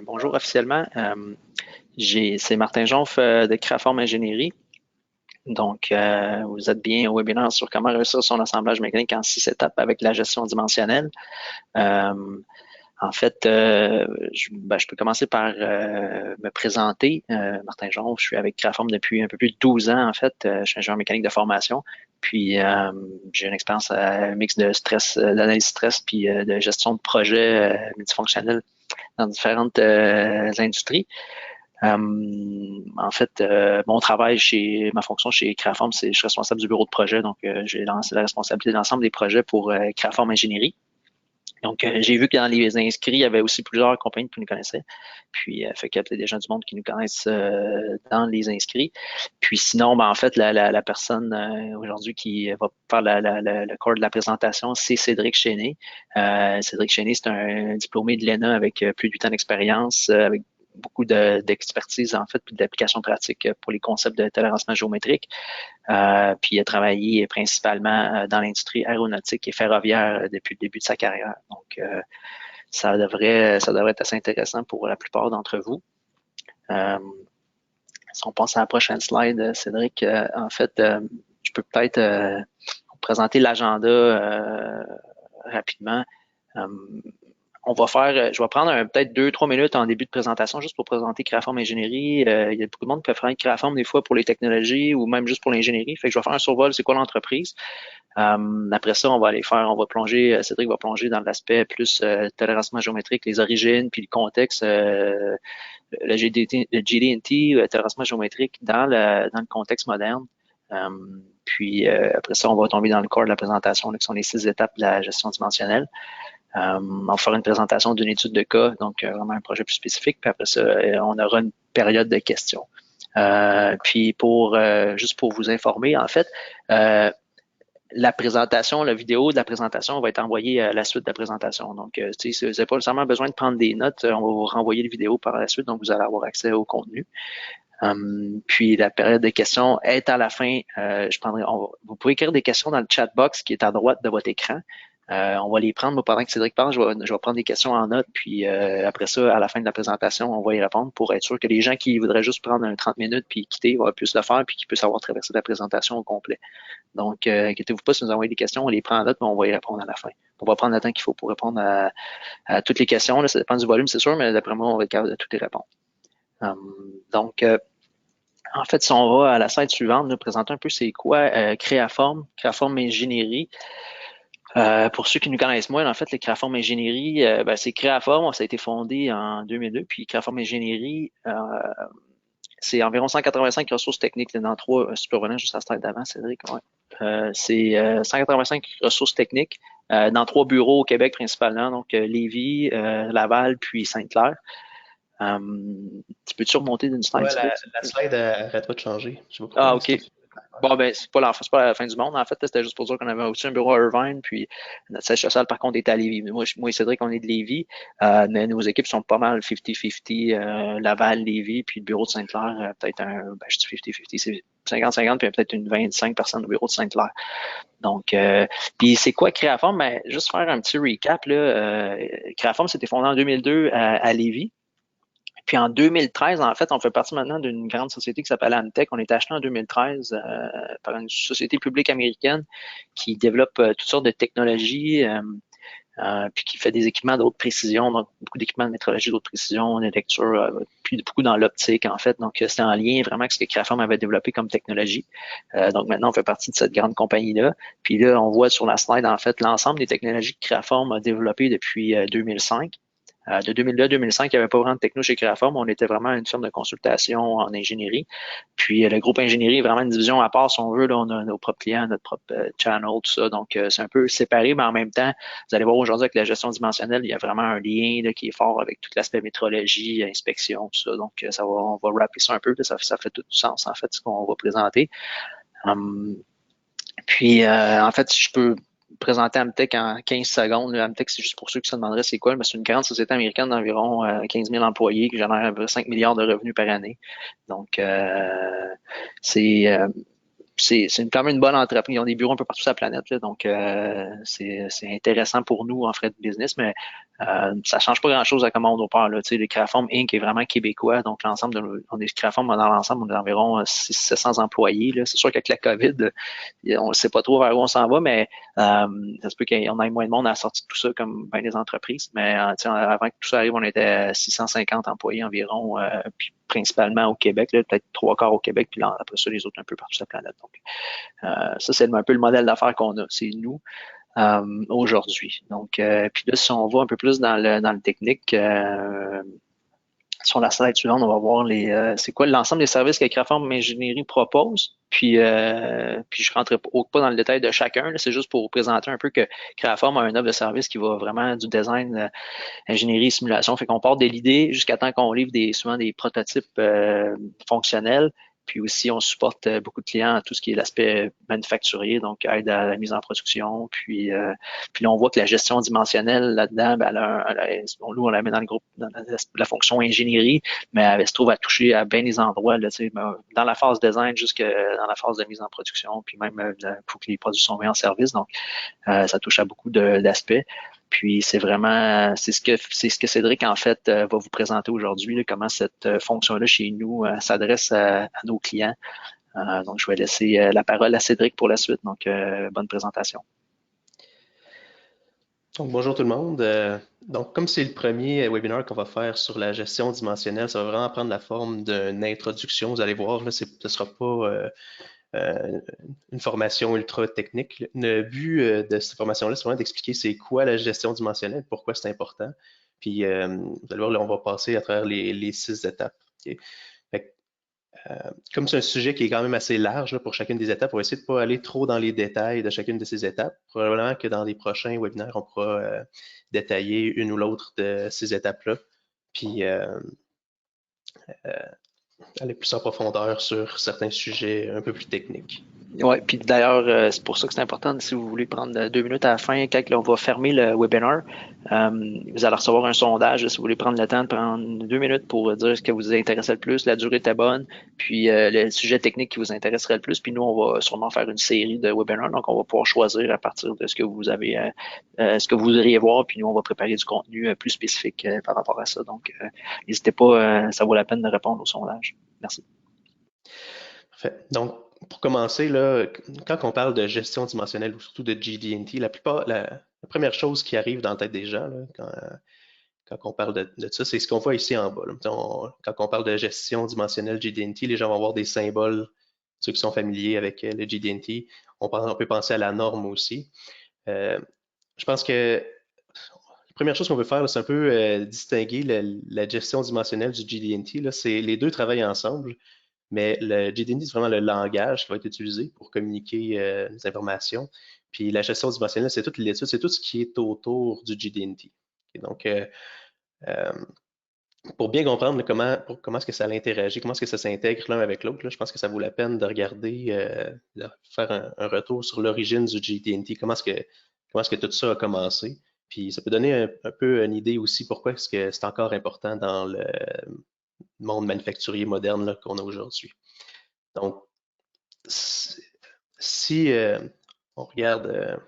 Bonjour officiellement. C'est Martin Jonf de Créaform Ingénierie. Donc, vous êtes bien au webinaire sur comment réussir son assemblage mécanique en 6 étapes avec la gestion dimensionnelle. Euh, je peux commencer par me présenter. Martin Jonf, je suis avec Créaform depuis un peu plus de 12 ans en fait. Je suis ingénieur mécanique de formation. Puis j'ai une expérience mix de stress, d'analyse stress, puis de gestion de projet multifonctionnel dans différentes industries. Mon travail ma fonction chez Créaform, je suis responsable du bureau de projet, donc j'ai lancé la responsabilité de l'ensemble des projets pour Créaform Ingénierie. Donc, j'ai vu que dans les inscrits, il y avait aussi plusieurs compagnies qui nous connaissaient. Puis, fait qu'il y a peut-être des gens du monde qui nous connaissent dans les inscrits. Puis sinon, en fait, la personne aujourd'hui qui va faire le corps de la présentation, c'est Cédric Chéné. Cédric Chéné, c'est un diplômé de l'ENA avec plus de 8 ans d'expérience, avec beaucoup d'expertise, en fait, puis d'applications pratiques pour les concepts de tolérancement géométrique. Puis il a travaillé principalement dans l'industrie aéronautique et ferroviaire depuis le début de sa carrière. Donc, ça devrait être assez intéressant pour la plupart d'entre vous. Si on passe à la prochaine slide, Cédric, je peux peut-être vous présenter l'agenda rapidement. Euh, je vais prendre peut-être 2-3 minutes en début de présentation juste pour présenter Créaform Ingénierie. Il y a beaucoup de monde qui peut faire Créaform des fois pour les technologies ou même juste pour l'ingénierie. Fait que je vais faire un survol, c'est quoi l'entreprise. Après ça, Cédric va plonger dans l'aspect plus tolérancement géométrique, les origines, puis le contexte, le GD&T, le tolérancement géométrique dans le contexte moderne. Après ça, on va tomber dans le corps de la présentation, là, qui sont les 6 étapes de la gestion dimensionnelle. On va faire une présentation d'une étude de cas, donc vraiment un projet plus spécifique. Puis après ça, on aura une période de questions. Juste pour vous informer, en fait, la vidéo de la présentation va être envoyée à la suite de la présentation. Donc, si vous n'avez pas nécessairement besoin de prendre des notes, on va vous renvoyer la vidéo par la suite, donc vous allez avoir accès au contenu. Puis la période de questions est à la fin. Vous pouvez écrire des questions dans le chat box qui est à droite de votre écran. On va les prendre. Moi, pendant que Cédric parle, je vais prendre des questions en note. Puis après ça, à la fin de la présentation, on va y répondre pour être sûr que les gens qui voudraient juste prendre 30 minutes puis quitter vont plus le faire puis qu'ils puissent avoir traversé la présentation au complet. Donc, inquiétez-vous pas si nous envoyez des questions, on les prend en note, mais on va y répondre à la fin. On va prendre le temps qu'il faut pour répondre à toutes les questions. Là, ça dépend du volume, c'est sûr, mais d'après moi, on va être capable de toutes les répondre. En fait, si on va à la slide suivante, nous présenter un peu c'est quoi Créaform Ingénierie. Pour ceux qui nous connaissent moins, en fait, les Créaform Ingénierie, c'est Créaform, ça a été fondé en 2002, puis Créaform Ingénierie, c'est environ 185 ressources techniques dans 3, survenant juste à la slide d'avant, Cédric, ouais. C'est 185 ressources techniques dans 3 bureaux au Québec principalement, donc Lévis, Laval, puis Sainte-Claire. Tu peux-tu remonter d'une slide? Ouais, la slide arrête pas de changer. Je sais pas Ah, pourquoi. OK. Bon, ben, c'est pas la fin du monde. En fait, c'était juste pour dire qu'on avait aussi un bureau à Irvine, puis notre siège social, par contre, est à Lévis. Moi et Cédric, on est de Lévis, mais nos équipes sont pas mal 50-50, Laval, Lévis, puis le bureau de Sainte-Claire, peut-être je dis 50-50, c'est 50-50, puis il y a peut-être une 25 personnes au bureau de Sainte-Claire. Donc, puis c'est quoi Créaform? Ben, juste faire un petit recap, là. Créaform, s'était fondé en 2002 à Lévis. Puis en 2013, en fait, on fait partie maintenant d'une grande société qui s'appelle Amtech. On est acheté en 2013 par une société publique américaine qui développe toutes sortes de technologies, puis qui fait des équipements de haute précision, donc beaucoup d'équipements de métrologie de haute précision, de lecture, puis beaucoup dans l'optique, en fait. Donc, c'est en lien vraiment avec ce que Créaform avait développé comme technologie. Donc, maintenant, on fait partie de cette grande compagnie-là. Puis là, on voit sur la slide, en fait, l'ensemble des technologies que Créaform a développées depuis 2005. De 2002 à 2005, il n'y avait pas vraiment de techno chez Créaform. On était vraiment une firme de consultation en ingénierie. Puis le groupe ingénierie est vraiment une division à part, si on veut. Là, on a nos propres clients, notre propre channel, tout ça. Donc, c'est un peu séparé, mais en même temps, vous allez voir aujourd'hui avec la gestion dimensionnelle, il y a vraiment un lien là, qui est fort avec tout l'aspect métrologie, inspection, tout ça. Donc, on va rapper ça un peu. Là, ça fait tout sens, en fait, ce qu'on va présenter. En fait, si je peux présenter Amtech en 15 secondes. Amtech, c'est juste pour ceux qui se demanderaient c'est quoi, mais c'est une grande société américaine d'environ 15 000 employés qui génère 5 milliards de revenus par année. Donc, c'est c'est quand même une bonne entreprise. Ils ont des bureaux un peu partout sur la planète, là, donc c'est intéressant pour nous en frais de business, mais ça change pas grand-chose à comment on opère. Là. Tu sais, les Créaform Inc. est vraiment québécois, donc l'ensemble on est Créaform dans l'ensemble, on est environ 700 employés. Là. C'est sûr qu'avec la COVID, on ne sait pas trop vers où on s'en va, mais ça se peut qu'on ait moins de monde à la sortie de tout ça, comme bien des entreprises. Mais avant que tout ça arrive, on était à 650 employés environ, puis principalement au Québec, peut-être 3 quarts au Québec, puis là, après ça, les autres un peu partout sur la planète. Donc, ça, c'est un peu le modèle d'affaires qu'on a. C'est nous aujourd'hui. Donc, puis là, si on va un peu plus dans le technique, sur la slide suivante, on va voir c'est quoi l'ensemble des services que Créaform Ingénierie propose. Puis je ne rentrerai pas dans le détail de chacun. C'est juste pour vous présenter un peu que Créaform a un offre de service qui va vraiment du design, ingénierie, simulation. Fait qu'on part de l'idée jusqu'à temps qu'on livre souvent des prototypes fonctionnels. Puis aussi, on supporte beaucoup de clients à tout ce qui est l'aspect manufacturier, donc aide à la mise en production. Puis là, on voit que la gestion dimensionnelle là-dedans, ben, nous, on la met dans le groupe, dans la fonction ingénierie, mais elle se trouve à toucher à bien des endroits, là, dans la phase design jusque dans la phase de mise en production, puis même pour que les produits soient mis en service. Donc, ça touche à beaucoup d'aspects. Puis c'est vraiment, c'est ce que Cédric en fait va vous présenter aujourd'hui, là, comment cette fonction-là chez nous s'adresse à nos clients. Donc je vais laisser la parole à Cédric pour la suite. Donc bonne présentation. Donc, bonjour tout le monde. Donc, comme c'est le premier webinaire qu'on va faire sur la gestion dimensionnelle, ça va vraiment prendre la forme d'une introduction. Vous allez voir, là, ce ne sera pas une formation ultra technique. Le but de cette formation-là, c'est vraiment d'expliquer c'est quoi la gestion dimensionnelle, pourquoi c'est important. Puis, vous allez voir, là, on va passer à travers les 6 étapes. Okay? Fait comme c'est un sujet qui est quand même assez large là, pour chacune des étapes, on va essayer de ne pas aller trop dans les détails de chacune de ces étapes. Probablement que dans les prochains webinaires, on pourra détailler une ou l'autre de ces étapes-là, puis aller plus en profondeur sur certains sujets un peu plus techniques. Oui, puis d'ailleurs, c'est pour ça que c'est important, si vous voulez prendre 2 minutes à la fin, quand on va fermer le webinaire, vous allez recevoir un sondage, si vous voulez prendre le temps de prendre 2 minutes pour dire ce que vous intéresse le plus, la durée était bonne, puis le sujet technique qui vous intéresserait le plus, puis nous, on va sûrement faire une série de webinaires, donc on va pouvoir choisir à partir de ce que vous avez, ce que vous voudriez voir, puis nous, on va préparer du contenu plus spécifique par rapport à ça. Donc, n'hésitez pas, ça vaut la peine de répondre au sondage. Merci. Parfait. Donc, pour commencer, là, quand on parle de gestion dimensionnelle ou surtout de GD&T, la première chose qui arrive dans la tête des gens là, quand on parle de ça, c'est ce qu'on voit ici en bas. Là. Quand on parle de gestion dimensionnelle GD&T, les gens vont voir des symboles, ceux qui sont familiers avec le GD&T. On peut penser à la norme aussi. Je pense que la première chose qu'on veut faire, c'est un peu distinguer la gestion dimensionnelle du GD&T. Les deux travaillent ensemble. Mais le GD&T, c'est vraiment le langage qui va être utilisé pour communiquer les informations. Puis la gestion dimensionnelle, c'est toute l'étude, c'est tout ce qui est autour du GD&T. Et donc, pour bien comprendre comment est-ce que ça interagit, comment est-ce que ça s'intègre l'un avec l'autre, je pense que ça vaut la peine de regarder, de faire un retour sur l'origine du GD&T, comment est-ce que tout ça a commencé. Puis ça peut donner un peu une idée aussi pourquoi est-ce que c'est encore important dans le monde manufacturier moderne qu'on a aujourd'hui. Donc, si on regarde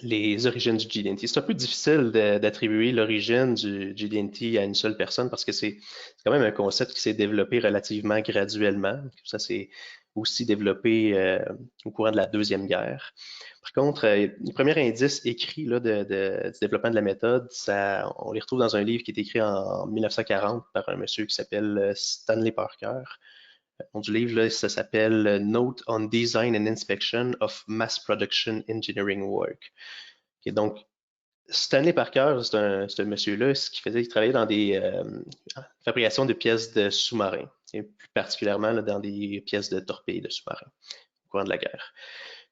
les origines du GD&T, c'est un peu difficile d'attribuer l'origine du GD&T à une seule personne parce que c'est quand même un concept qui s'est développé relativement graduellement. Ça s'est aussi développé au courant de la Deuxième Guerre. Par contre, les premiers indices écrits là, du développement de la méthode, on les retrouve dans un livre qui est écrit en 1940 par un monsieur qui s'appelle Stanley Parker. Le nom du livre, là, ça s'appelle Note on Design and Inspection of Mass Production Engineering Work. Okay, donc, Stanley Parker, c'est un monsieur-là, il travaillait dans des fabrications de pièces de sous-marins, plus particulièrement là, dans des pièces de torpilles de sous-marins au courant de la guerre.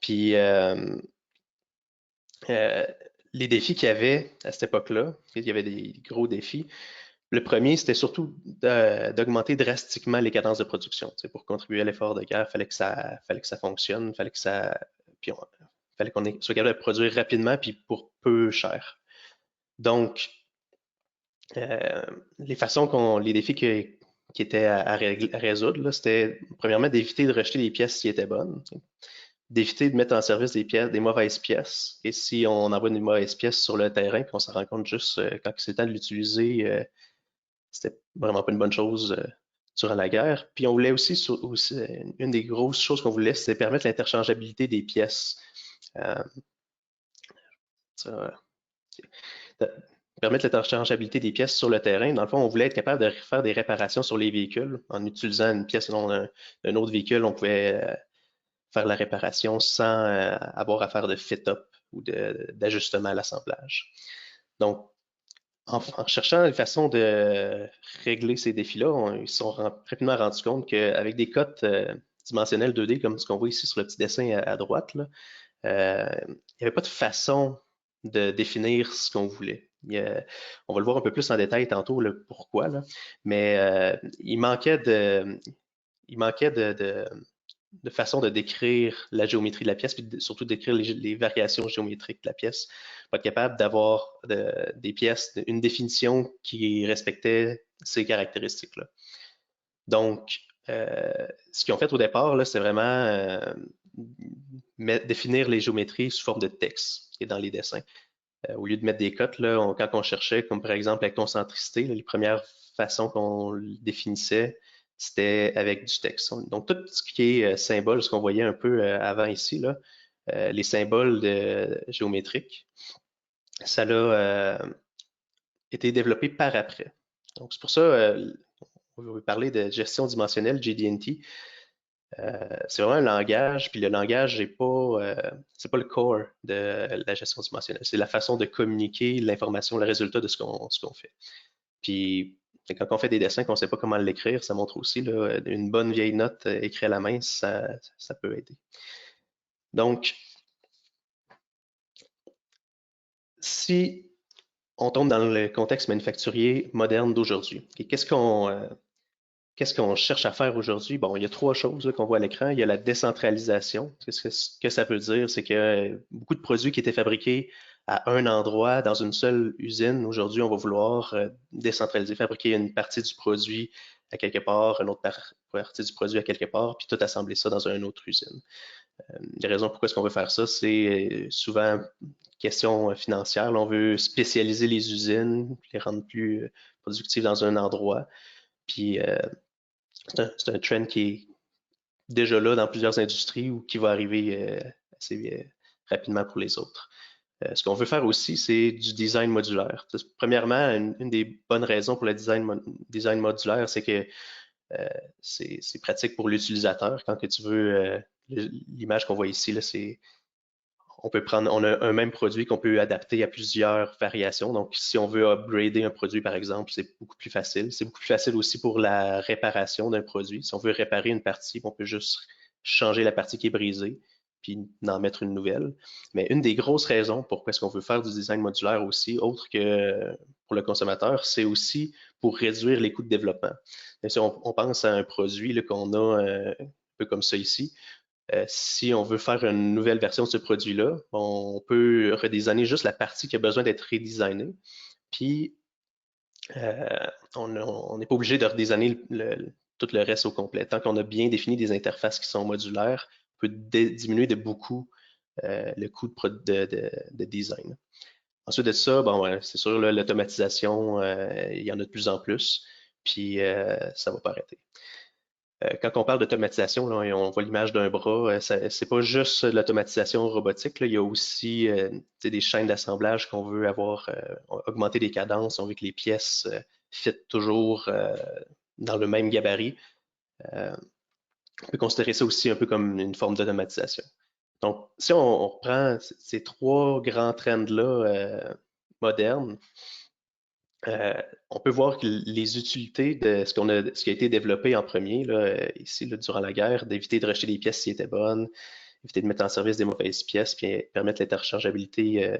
Puis, les défis qu'il y avait à cette époque-là, il y avait des gros défis. Le premier, c'était surtout d'augmenter drastiquement les cadences de production. Pour contribuer à l'effort de guerre, il fallait que ça fonctionne, puis fallait qu'on soit capable de produire rapidement puis pour peu cher. Donc, les défis qui étaient à résoudre. C'était premièrement d'éviter de rejeter les pièces qui étaient bonnes, d'éviter de mettre en service des pièces, des mauvaises pièces. Et si on envoie des mauvaises pièces sur le terrain, puis on s'en rend compte juste quand c'est le temps de l'utiliser, c'était vraiment pas une bonne chose durant la guerre. Puis on voulait aussi, une des grosses choses qu'on voulait, c'était permettre l'interchangeabilité des pièces. Euh, ça, permettre l'interchangeabilité des pièces sur le terrain. Dans le fond, on voulait être capable de faire des réparations sur les véhicules. En utilisant une pièce d'un autre véhicule, on pouvait faire la réparation sans avoir à faire de fit-up ou d'ajustement à l'assemblage. Donc, en cherchant une façon de régler ces défis-là, ils se sont rapidement rendus compte qu'avec des cotes dimensionnelles 2D, comme ce qu'on voit ici sur le petit dessin à droite, là, il n'y avait pas de façon de définir ce qu'on voulait. On va le voir un peu plus en détail tantôt, le pourquoi, là, mais il manquait de façon de décrire la géométrie de la pièce, puis surtout décrire les variations géométriques de la pièce. Pas être capable d'avoir des pièces, une définition qui respectait ces caractéristiques-là. Donc, ce qu'ils ont fait au départ, c'est vraiment définir les géométries sous forme de texte et dans les dessins. Au lieu de mettre des cotes, là, quand on cherchait, comme par exemple la concentricité, là, les premières façons qu'on le définissait, c'était avec du texte. Donc, tout ce qui est symbole, ce qu'on voyait un peu avant ici, là, les symboles géométriques, ça a été développé par après. Donc, c'est pour ça, on va parler de gestion dimensionnelle, GD&T. C'est vraiment un langage, puis le langage c'est pas le core de la gestion dimensionnelle, c'est la façon de communiquer l'information, le résultat de ce qu'on fait. Puis quand on fait des dessins qu'on ne sait pas comment l'écrire, ça montre aussi là, une bonne vieille note écrite à la main, ça peut aider. Donc, si on tombe dans le contexte manufacturier moderne d'aujourd'hui, qu'est-ce qu'on cherche à faire aujourd'hui? Bon, il y a trois choses qu'on voit à l'écran. Il y a la décentralisation. Ce que ça veut dire, c'est que beaucoup de produits qui étaient fabriqués à un endroit, dans une seule usine, aujourd'hui, on va vouloir décentraliser, fabriquer une partie du produit à quelque part, une autre partie du produit à quelque part, puis tout assembler ça dans une autre usine. Les raisons pourquoi est-ce qu'on veut faire ça, c'est souvent question financière. Là, on veut spécialiser les usines, les rendre plus productives dans un endroit. Puis c'est un trend qui est déjà là dans plusieurs industries ou qui va arriver assez rapidement pour les autres. Ce qu'on veut faire aussi, c'est du design modulaire. Premièrement, une des bonnes raisons pour le design modulaire, c'est que c'est pratique pour l'utilisateur. Quand que tu veux, l'image qu'on voit ici, là, on a un même produit qu'on peut adapter à plusieurs variations. Donc, si on veut upgrader un produit, par exemple, c'est beaucoup plus facile. C'est beaucoup plus facile aussi pour la réparation d'un produit. Si on veut réparer une partie, on peut juste changer la partie qui est brisée, puis en mettre une nouvelle. Mais une des grosses raisons pourquoi est-ce qu'on veut faire du design modulaire aussi, autre que pour le consommateur, c'est aussi pour réduire les coûts de développement. Si on pense à un produit qu'on a un peu comme ça ici, si on veut faire une nouvelle version de ce produit-là, on peut redesigner juste la partie qui a besoin d'être redesignée. Puis, on n'est pas obligé de redesigner tout le reste au complet. Tant qu'on a bien défini des interfaces qui sont modulaires, on peut diminuer de beaucoup le coût de design. Ensuite de ça, bon, c'est sûr, l'automatisation, il y en a de plus en plus, puis ça ne va pas arrêter. Quand on parle d'automatisation, on voit l'image d'un bras, c'est pas juste l'automatisation robotique, là, il y a aussi des chaînes d'assemblage qu'on veut avoir, augmenter les cadences, on veut que les pièces fit toujours dans le même gabarit. On peut considérer ça aussi un peu comme une forme d'automatisation. Donc, si on reprend ces trois grands trends-là modernes, on peut voir que les utilités de ce qui a été développé en premier, là, ici, là, durant la guerre, d'éviter de rejeter des pièces si elles étaient bonnes, éviter de mettre en service des mauvaises pièces, puis permettre l'interchangeabilité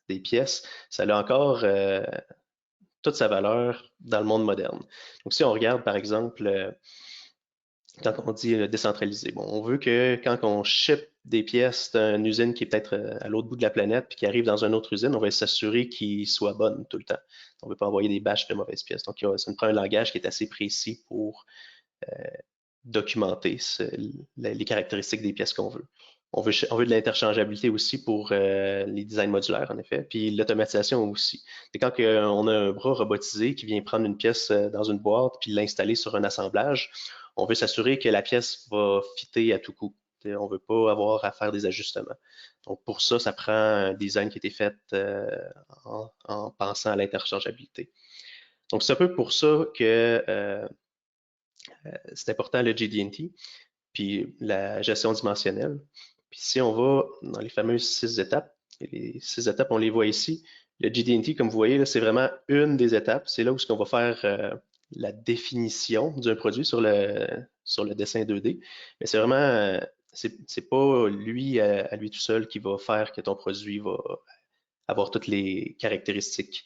des pièces, ça a encore toute sa valeur dans le monde moderne. Donc, si on regarde, par exemple, quand on dit décentralisé. Bon, on veut que quand on ship des pièces d'une usine qui est peut-être à l'autre bout de la planète puis qui arrive dans une autre usine, on va s'assurer qu'ils soient bonnes tout le temps. On ne veut pas envoyer des batches de mauvaises pièces. Donc, ça nous prend un langage qui est assez précis pour documenter les caractéristiques des pièces qu'on veut. On veut de l'interchangeabilité aussi pour les designs modulaires, en effet, puis l'automatisation aussi. C'est quand on a un bras robotisé qui vient prendre une pièce dans une boîte puis l'installer sur un assemblage, on veut s'assurer que la pièce va fitter à tout coup. On ne veut pas avoir à faire des ajustements. Donc, pour ça, ça prend un design qui a été fait en pensant à l'interchangeabilité. Donc, c'est un peu pour ça que c'est important le JD&T, puis la gestion dimensionnelle. Puis si on va dans les fameuses 6 étapes, et les 6 étapes, on les voit ici. Le JD&T, comme vous voyez, c'est vraiment une des étapes. C'est là où on va faire la définition d'un produit sur le dessin 2D. Mais c'est vraiment, c'est pas lui à lui tout seul qui va faire que ton produit va avoir toutes les caractéristiques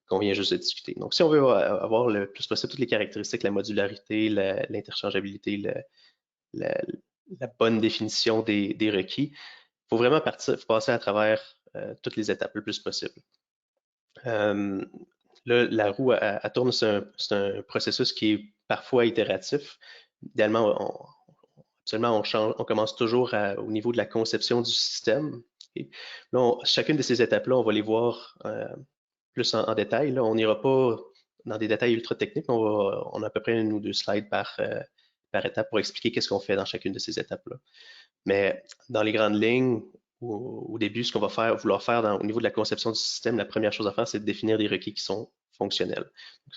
qu'on vient juste de discuter. Donc, si on veut avoir le plus possible toutes les caractéristiques, la modularité, l'interchangeabilité, la, la bonne définition des requis, il faut vraiment passer à travers toutes les étapes le plus possible. Là, la roue, elle tourne, c'est un processus qui est parfois itératif. Idéalement, absolument, on commence toujours au niveau de la conception du système. Et là, chacune de ces étapes-là, on va les voir plus en détail. Là, on n'ira pas dans des détails ultra techniques. On a à peu près une ou deux slides par étape pour expliquer qu'est-ce qu'on fait dans chacune de ces étapes-là. Mais dans les grandes lignes, au début, ce qu'on va vouloir faire au niveau de la conception du système, la première chose à faire, c'est de définir des requis qui sont fonctionnels.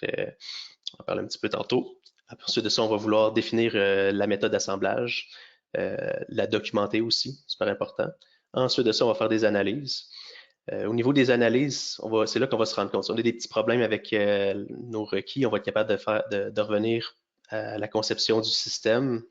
Donc, on en parle un petit peu tantôt. Ensuite de ça, on va vouloir définir la méthode d'assemblage, la documenter aussi, super important. Ensuite de ça, on va faire des analyses. Au niveau des analyses, c'est là qu'on va se rendre compte. Si on a des petits problèmes avec nos requis, on va être capable de revenir à la conception du système,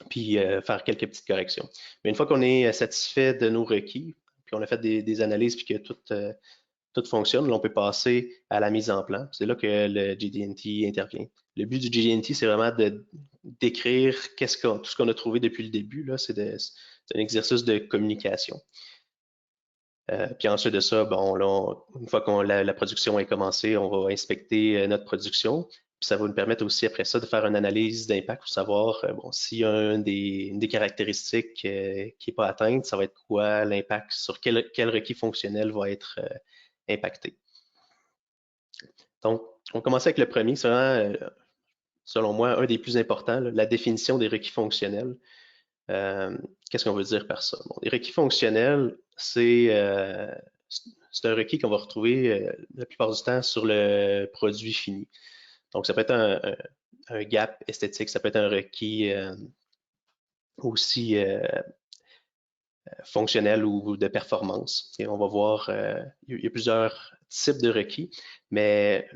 puis faire quelques petites corrections. Mais une fois qu'on est satisfait de nos requis, puis on a fait des analyses, puis que tout fonctionne, là, on peut passer à la mise en plan. C'est là que le GD&T intervient. Le but du GD&T, c'est vraiment de décrire tout ce qu'on a trouvé depuis le début. Là, c'est un exercice de communication. Puis ensuite de ça, bon, là, une fois que la production est commencée, on va inspecter notre production. Puis ça va nous permettre aussi après ça de faire une analyse d'impact pour savoir bon, s'il y a une des caractéristiques qui n'est pas atteinte, ça va être quoi l'impact, sur quel requis fonctionnel va être impacté. Donc, on commence avec le premier, c'est vraiment, selon moi, un des plus importants, là, la définition des requis fonctionnels. Qu'est-ce qu'on veut dire par ça? Bon, les requis fonctionnels, c'est un requis qu'on va retrouver la plupart du temps sur le produit fini. Donc, ça peut être un gap esthétique, ça peut être un requis aussi fonctionnel ou de performance. Et on va voir, il y a plusieurs types de requis, mais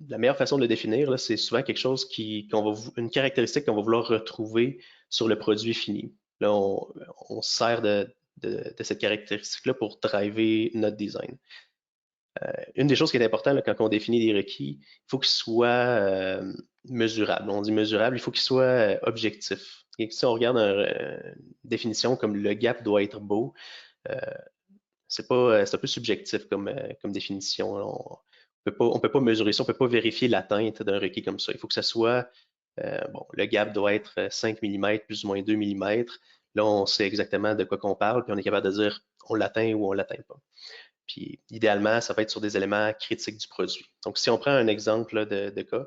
la meilleure façon de le définir, c'est souvent quelque chose une caractéristique qu'on va vouloir retrouver sur le produit fini. Là, on se sert de cette caractéristique-là pour driver notre design. Une des choses qui est importante là, quand on définit des requis, il faut qu'ils soient mesurables. On dit mesurable, il faut qu'ils soient objectifs. Et si on regarde une définition comme le gap doit être beau, c'est un peu subjectif comme définition. On peut pas mesurer ça, on peut pas vérifier l'atteinte d'un requis comme ça. Il faut que ça soit, bon, le gap doit être 5 mm plus ou moins 2 mm. Là, on sait exactement de quoi qu'on parle, puis on est capable de dire on l'atteint ou on l'atteint pas. Puis idéalement, ça va être sur des éléments critiques du produit. Donc, si on prend un exemple là, de cas,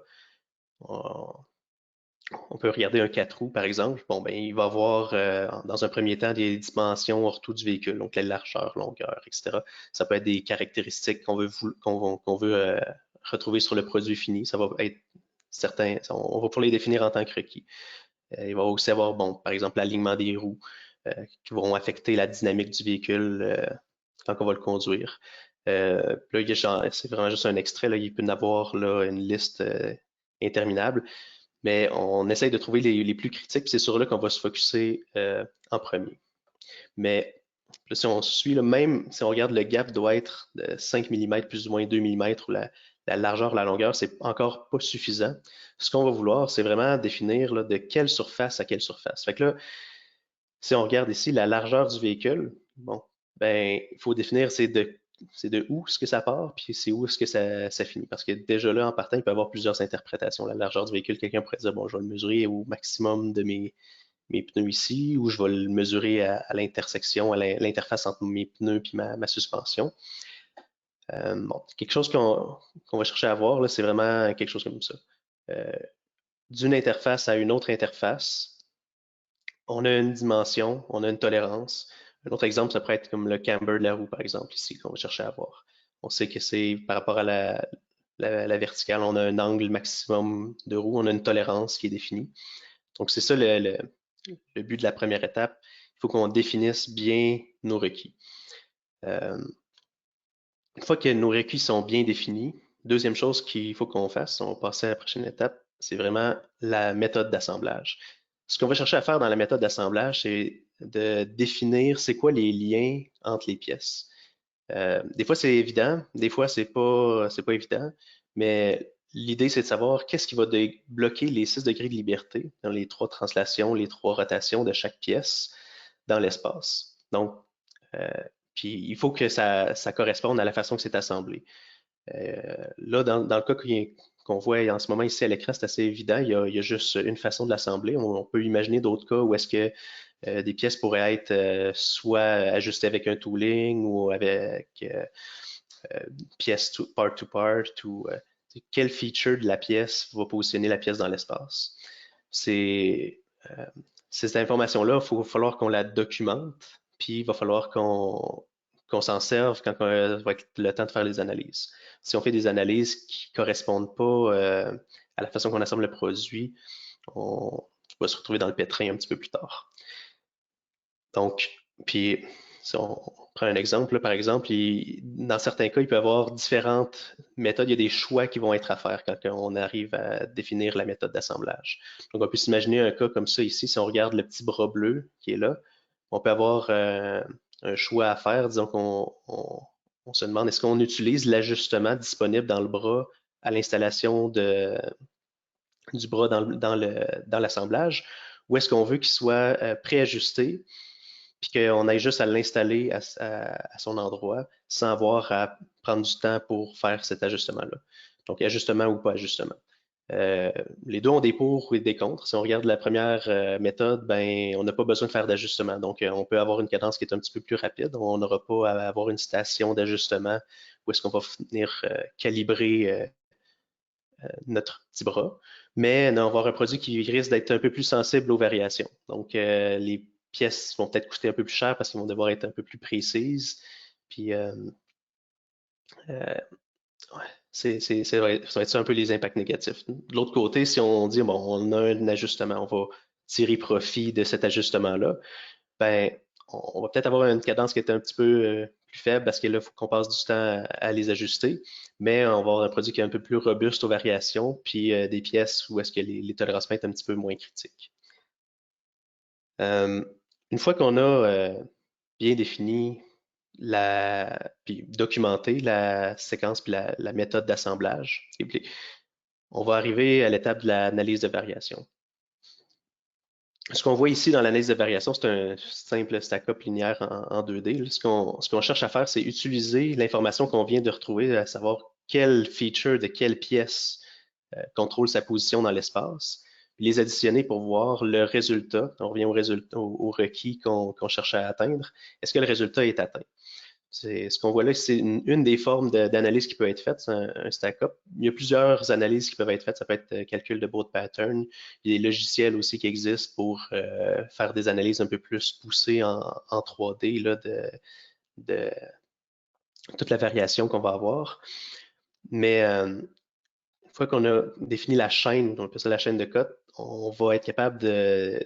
on peut regarder un 4 roues, par exemple. Bon, ben, il va avoir, dans un premier temps, des dimensions ortho du véhicule, donc la largeur, longueur, etc. Ça peut être des caractéristiques qu'on veut retrouver sur le produit fini. Ça va être certains, on va pouvoir les définir en tant que requis. Il va aussi avoir, bon, par exemple, l'alignement des roues qui vont affecter la dynamique du véhicule quand on va le conduire. Là, c'est vraiment juste un extrait. Là, il peut y en avoir là, une liste interminable. Mais on essaye de trouver les plus critiques, puis c'est sur là qu'on va se focusser en premier. Mais là, si on suit, là, même si on regarde le gap doit être de 5 mm plus ou moins 2 mm, ou la largeur, la longueur, c'est encore pas suffisant. Ce qu'on va vouloir, c'est vraiment définir là, de quelle surface à quelle surface. Fait que là, si on regarde ici la largeur du véhicule, bon, ben, il faut définir c'est de où est-ce que ça part, puis c'est où est-ce que ça finit. Parce que déjà là, en partant, il peut y avoir plusieurs interprétations. La largeur du véhicule, quelqu'un pourrait dire, bon, je vais le mesurer au maximum de mes pneus ici, ou je vais le mesurer à l'intersection, à l'interface entre mes pneus et ma suspension. Bon, quelque chose qu'on va chercher à voir, c'est vraiment quelque chose comme ça. D'une interface à une autre interface, on a une dimension, on a une tolérance. Un autre exemple, ça pourrait être comme le camber de la roue, par exemple, ici, qu'on va chercher à voir. On sait que c'est par rapport à la verticale, on a un angle maximum de roue, on a une tolérance qui est définie. Donc, c'est ça le but de la première étape. Il faut qu'on définisse bien nos requis. Une fois que nos requis sont bien définis, deuxième chose qu'il faut qu'on fasse, on va passer à la prochaine étape, c'est vraiment la méthode d'assemblage. Ce qu'on va chercher à faire dans la méthode d'assemblage, c'est de définir c'est quoi les liens entre les pièces. Des fois, c'est évident, des fois, c'est pas évident, mais l'idée, c'est de savoir qu'est-ce qui va bloquer les 6 degrés de liberté dans les 3 translations, les 3 rotations de chaque pièce dans l'espace. Donc, puis il faut que ça corresponde à la façon que c'est assemblé. Là, dans le cas qu'on voit en ce moment ici à l'écran, c'est assez évident. Il y a juste une façon de l'assembler. On peut imaginer d'autres cas où est-ce que des pièces pourraient être soit ajustées avec un tooling ou avec pièce part to part ou quel feature de la pièce va positionner la pièce dans l'espace. Cette information-là, il va falloir qu'on la documente, puis il va falloir qu'on s'en serve quand va être le temps de faire les analyses. Si on fait des analyses qui ne correspondent pas à la façon qu'on assemble le produit, on va se retrouver dans le pétrin un petit peu plus tard. Donc, puis si on prend un exemple, là, par exemple, dans certains cas, il peut y avoir différentes méthodes. Il y a des choix qui vont être à faire quand on arrive à définir la méthode d'assemblage. Donc, on peut s'imaginer un cas comme ça ici. Si on regarde le petit bras bleu qui est là, on peut avoir un choix à faire. Disons qu'on se demande est-ce qu'on utilise l'ajustement disponible dans le bras à l'installation du bras dans l'assemblage, ou est-ce qu'on veut qu'il soit préajusté puis qu'on aille juste à l'installer à son endroit sans avoir à prendre du temps pour faire cet ajustement-là. Donc, ajustement ou pas ajustement. Les deux ont des pour et des contre. Si on regarde la première méthode, ben, on n'a pas besoin de faire d'ajustement. Donc, on peut avoir une cadence qui est un petit peu plus rapide. On n'aura pas à avoir une station d'ajustement où est-ce qu'on va venir calibrer notre petit bras. Mais on va avoir un produit qui risque d'être un peu plus sensible aux variations. Donc, les pièces vont peut-être coûter un peu plus cher parce qu'ils vont devoir être un peu plus précises. Puis, ça va être ça un peu les impacts négatifs. De l'autre côté, si on dit, bon, on a un ajustement, on va tirer profit de cet ajustement-là, ben, on va peut-être avoir une cadence qui est un petit peu plus faible parce que là, il faut qu'on passe du temps à les ajuster, mais on va avoir un produit qui est un peu plus robuste aux variations, puis des pièces où est-ce que les tolérancements sont un petit peu moins critiques. Une fois qu'on a bien défini puis documenté la séquence puis la méthode d'assemblage, on va arriver à l'étape de l'analyse de variation. Ce qu'on voit ici dans l'analyse de variation, c'est un simple stack-up linéaire en 2D. Ce qu'on cherche à faire, c'est utiliser l'information qu'on vient de retrouver, à savoir quelle feature de quelle pièce contrôle sa position dans l'espace, les additionner pour voir le résultat. On revient au requis qu'on cherche à atteindre. Est-ce que le résultat est atteint? Ce qu'on voit là, c'est une des formes d'analyse qui peut être faite, c'est un stack-up. Il y a plusieurs analyses qui peuvent être faites. Ça peut être calcul de Bode pattern. Il y a des logiciels aussi qui existent pour faire des analyses un peu plus poussées en 3D là, de toute la variation qu'on va avoir. Mais une fois qu'on a défini la chaîne, on appelle ça la chaîne de code, on va être capable de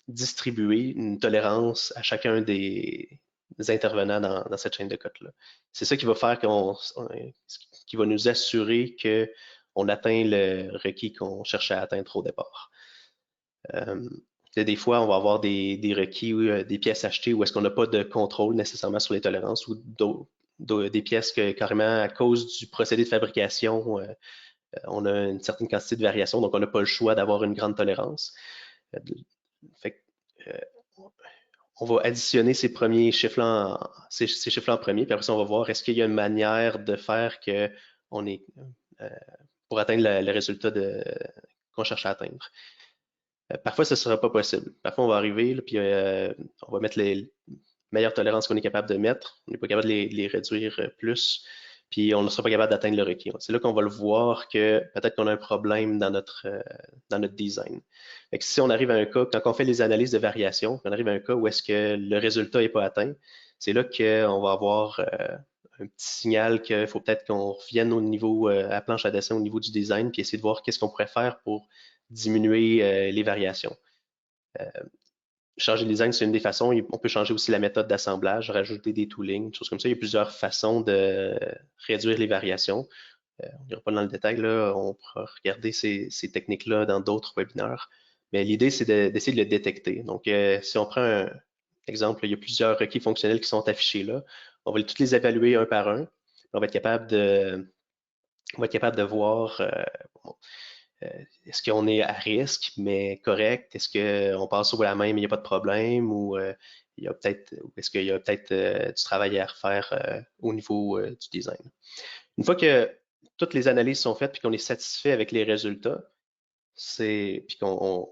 distribuer une tolérance à chacun des intervenants dans cette chaîne de code-là. C'est ça qui va faire qui va nous assurer qu'on atteint le requis qu'on cherchait à atteindre au départ. Des fois, on va avoir des requis ou des pièces achetées où est-ce qu'on n'a pas de contrôle nécessairement sur les tolérances ou des pièces que carrément à cause du procédé de fabrication, on a une certaine quantité de variation, donc on n'a pas le choix d'avoir une grande tolérance. Fait que, on va additionner ces premiers chiffres-là ces chiffres-là en premier, puis après ça, on va voir est-ce qu'il y a une manière de faire que on est pour atteindre le résultat qu'on cherche à atteindre. Parfois, ce ne sera pas possible. Parfois, on va arriver, là, puis on va mettre les meilleures tolérances qu'on est capable de mettre. On n'est pas capable de les réduire plus, puis on ne sera pas capable d'atteindre le requis. C'est là qu'on va le voir que peut-être qu'on a un problème dans notre design. Fait que si on arrive à un cas, quand on fait les analyses de variation, quand on arrive à un cas où est-ce que le résultat n'est pas atteint, c'est là qu'on va avoir un petit signal qu'il faut peut-être qu'on revienne au niveau, à planche à dessin, au niveau du design, puis essayer de voir qu'est-ce qu'on pourrait faire pour diminuer les variations. Changer le design, c'est une des façons. On peut changer aussi la méthode d'assemblage, rajouter des toolings, des choses comme ça. Il y a plusieurs façons de réduire les variations. On n'ira pas dans le détail, là. On pourra regarder ces techniques-là dans d'autres webinaires. Mais l'idée, c'est d'essayer de le détecter. Donc, si on prend un exemple, il y a plusieurs requis fonctionnels qui sont affichés là. On va tous les évaluer un par un. On va être capable de voir est-ce qu'on est à risque, mais correct? Est-ce qu'on passe au la main, mais il n'y a pas de problème? Ou est-ce qu'il y a peut-être du travail à refaire au niveau du design? Une fois que toutes les analyses sont faites et qu'on est satisfait avec les résultats, puis qu'on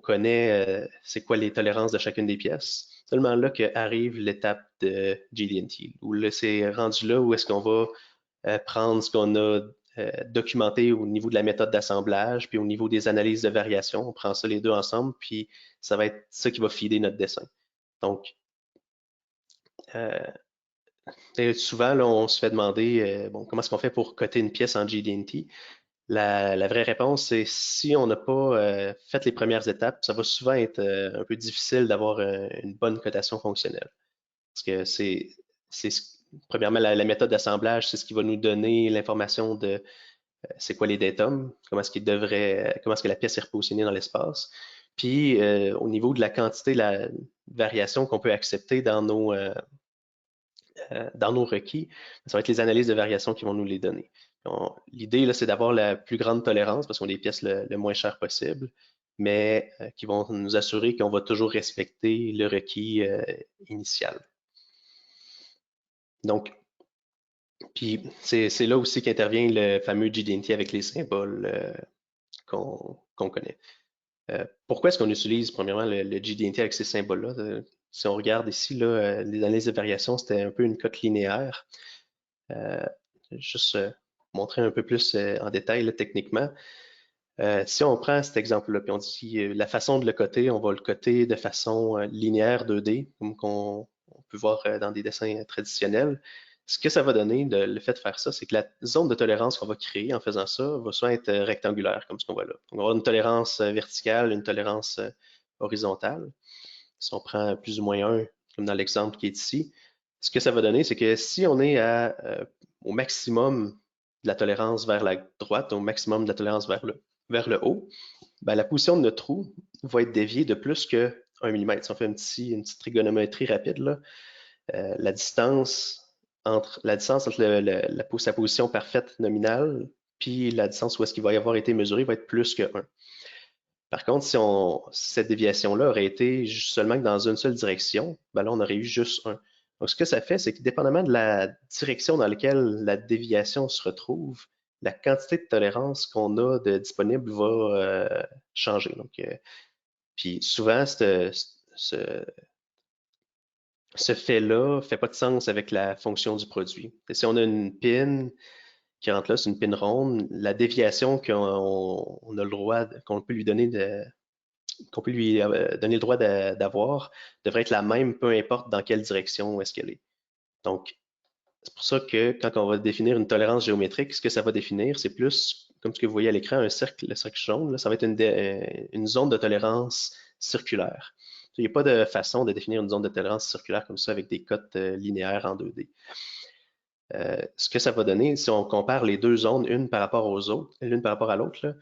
connaît c'est quoi les tolérances de chacune des pièces, seulement là qu'arrive l'étape de GD&T, où là, c'est rendu là où est-ce qu'on va prendre ce qu'on a documenté au niveau de la méthode d'assemblage, puis au niveau des analyses de variation. On prend ça les deux ensemble, puis ça va être ça qui va feeder notre dessin. Donc, souvent, là, on se fait demander bon, comment est-ce qu'on fait pour coter une pièce en GD&T? La vraie réponse, c'est si on n'a pas fait les premières étapes, ça va souvent être un peu difficile d'avoir une bonne cotation fonctionnelle. Parce que premièrement, la méthode d'assemblage, c'est ce qui va nous donner l'information de c'est quoi les datums, comment est-ce que la pièce est repositionnée dans l'espace. Puis au niveau de la quantité, la variation qu'on peut accepter dans nos requis, ça va être les analyses de variation qui vont nous les donner. L'idée, c'est d'avoir la plus grande tolérance parce qu'on a des pièces le moins chères possible, mais qui vont nous assurer qu'on va toujours respecter le requis initial. Donc, puis c'est là aussi qu'intervient le fameux GD&T avec les symboles qu'on connaît. Pourquoi est-ce qu'on utilise premièrement le GD&T avec ces symboles-là? Si on regarde ici, là, les analyses de variation, c'était un peu une cote linéaire. Juste montrer un peu plus en détail là, techniquement. Si on prend cet exemple-là, puis on dit la façon de le coter, on va le coter de façon linéaire 2D, comme on peut voir dans des dessins traditionnels. Ce que ça va donner, le fait de faire ça, c'est que la zone de tolérance qu'on va créer en faisant ça va soit être rectangulaire, comme ce qu'on voit là. On va avoir une tolérance verticale, une tolérance horizontale. Si on prend plus ou moins un, comme dans l'exemple qui est ici, ce que ça va donner, c'est que si on est au maximum de la tolérance vers la droite, au maximum de la tolérance vers le haut, ben, la position de notre trou va être déviée de plus que 1 mm. Si on fait une petite trigonométrie rapide, là, la distance entre sa position parfaite nominale puis la distance où est-ce qu'il va y avoir été mesuré va être plus que 1. Par contre, si cette déviation-là aurait été seulement dans une seule direction, ben là, on aurait eu juste 1. Donc, ce que ça fait, c'est que dépendamment de la direction dans laquelle la déviation se retrouve, la quantité de tolérance qu'on a de disponible va changer. Donc, puis souvent, ce fait-là ne fait pas de sens avec la fonction du produit. Et si on a une pin qui rentre là, c'est une pin ronde, la déviation qu'on a le droit, qu'on peut lui donner le droit d'avoir devrait être la même, peu importe dans quelle direction est-ce qu'elle est. Donc, c'est pour ça que quand on va définir une tolérance géométrique, ce que ça va définir, c'est plus, comme ce que vous voyez à l'écran, le cercle jaune, là, ça va être une zone de tolérance circulaire. Il n'y a pas de façon de définir une zone de tolérance circulaire comme ça avec des cotes linéaires en 2D. Ce que ça va donner, si on compare les deux zones, l'une par rapport à l'autre,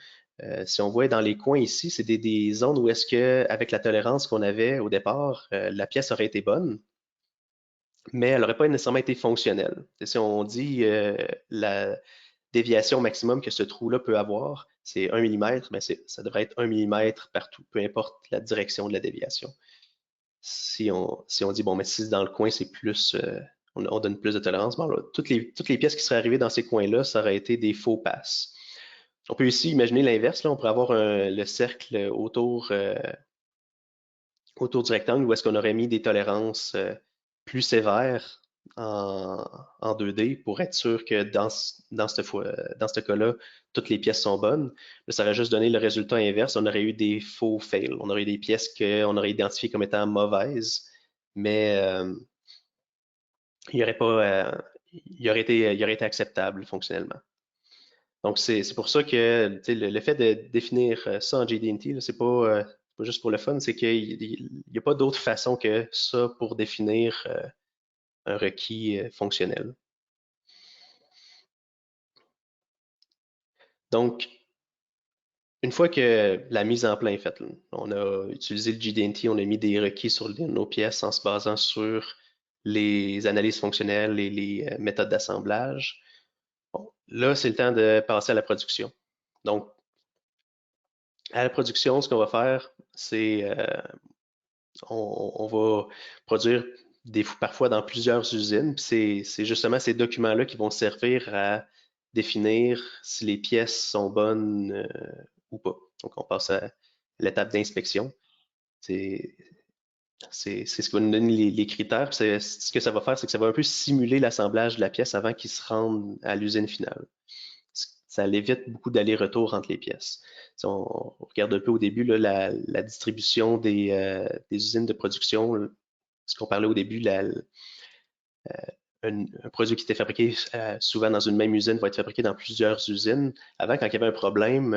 si on voit dans les coins ici, c'est des zones où est-ce que, avec la tolérance qu'on avait au départ, la pièce aurait été bonne. mais elle n'aurait pas nécessairement été fonctionnelle. Et si on dit la déviation maximum que ce trou-là peut avoir, c'est 1 mm, mais ça devrait être 1 mm partout, peu importe la direction de la déviation. Si on dit, bon, mais si c'est dans le coin, c'est plus, on donne plus de tolérance, bon, là, toutes les pièces qui seraient arrivées dans ces coins-là, ça aurait été des faux passes. On peut aussi imaginer l'inverse, là, on pourrait avoir le cercle autour du rectangle où est-ce qu'on aurait mis des tolérances plus sévères en 2D pour être sûr que dans ce cas-là, toutes les pièces sont bonnes. Là, ça aurait juste donné le résultat inverse. On aurait eu des faux fails. On aurait eu des pièces qu'on aurait identifiées comme étant mauvaises, mais il aurait pas, il aurait été acceptable fonctionnellement. Donc, c'est pour ça que le fait de définir ça en JD&T, c'est pas juste pour le fun, c'est qu'il n'y a pas d'autre façon que ça pour définir un requis fonctionnel. Donc, une fois que la mise en plein est faite, on a utilisé le JD&T, on a mis des requis sur nos pièces en se basant sur les analyses fonctionnelles et les méthodes d'assemblage. Bon, là, c'est le temps de passer à la production. Donc, à la production, ce qu'on va faire, c'est on va produire parfois dans plusieurs usines. C'est justement ces documents-là qui vont servir à définir si les pièces sont bonnes ou pas. Donc, on passe à l'étape d'inspection. C'est ce qui va nous donner les critères. Ce que ça va faire, c'est que ça va un peu simuler l'assemblage de la pièce avant qu'il se rende à l'usine finale. Ça évite beaucoup d'aller-retour entre les pièces. Si on regarde un peu au début là, la distribution des usines de production, ce qu'on parlait au début, un produit qui était fabriqué souvent dans une même usine va être fabriqué dans plusieurs usines. Avant, quand il y avait un problème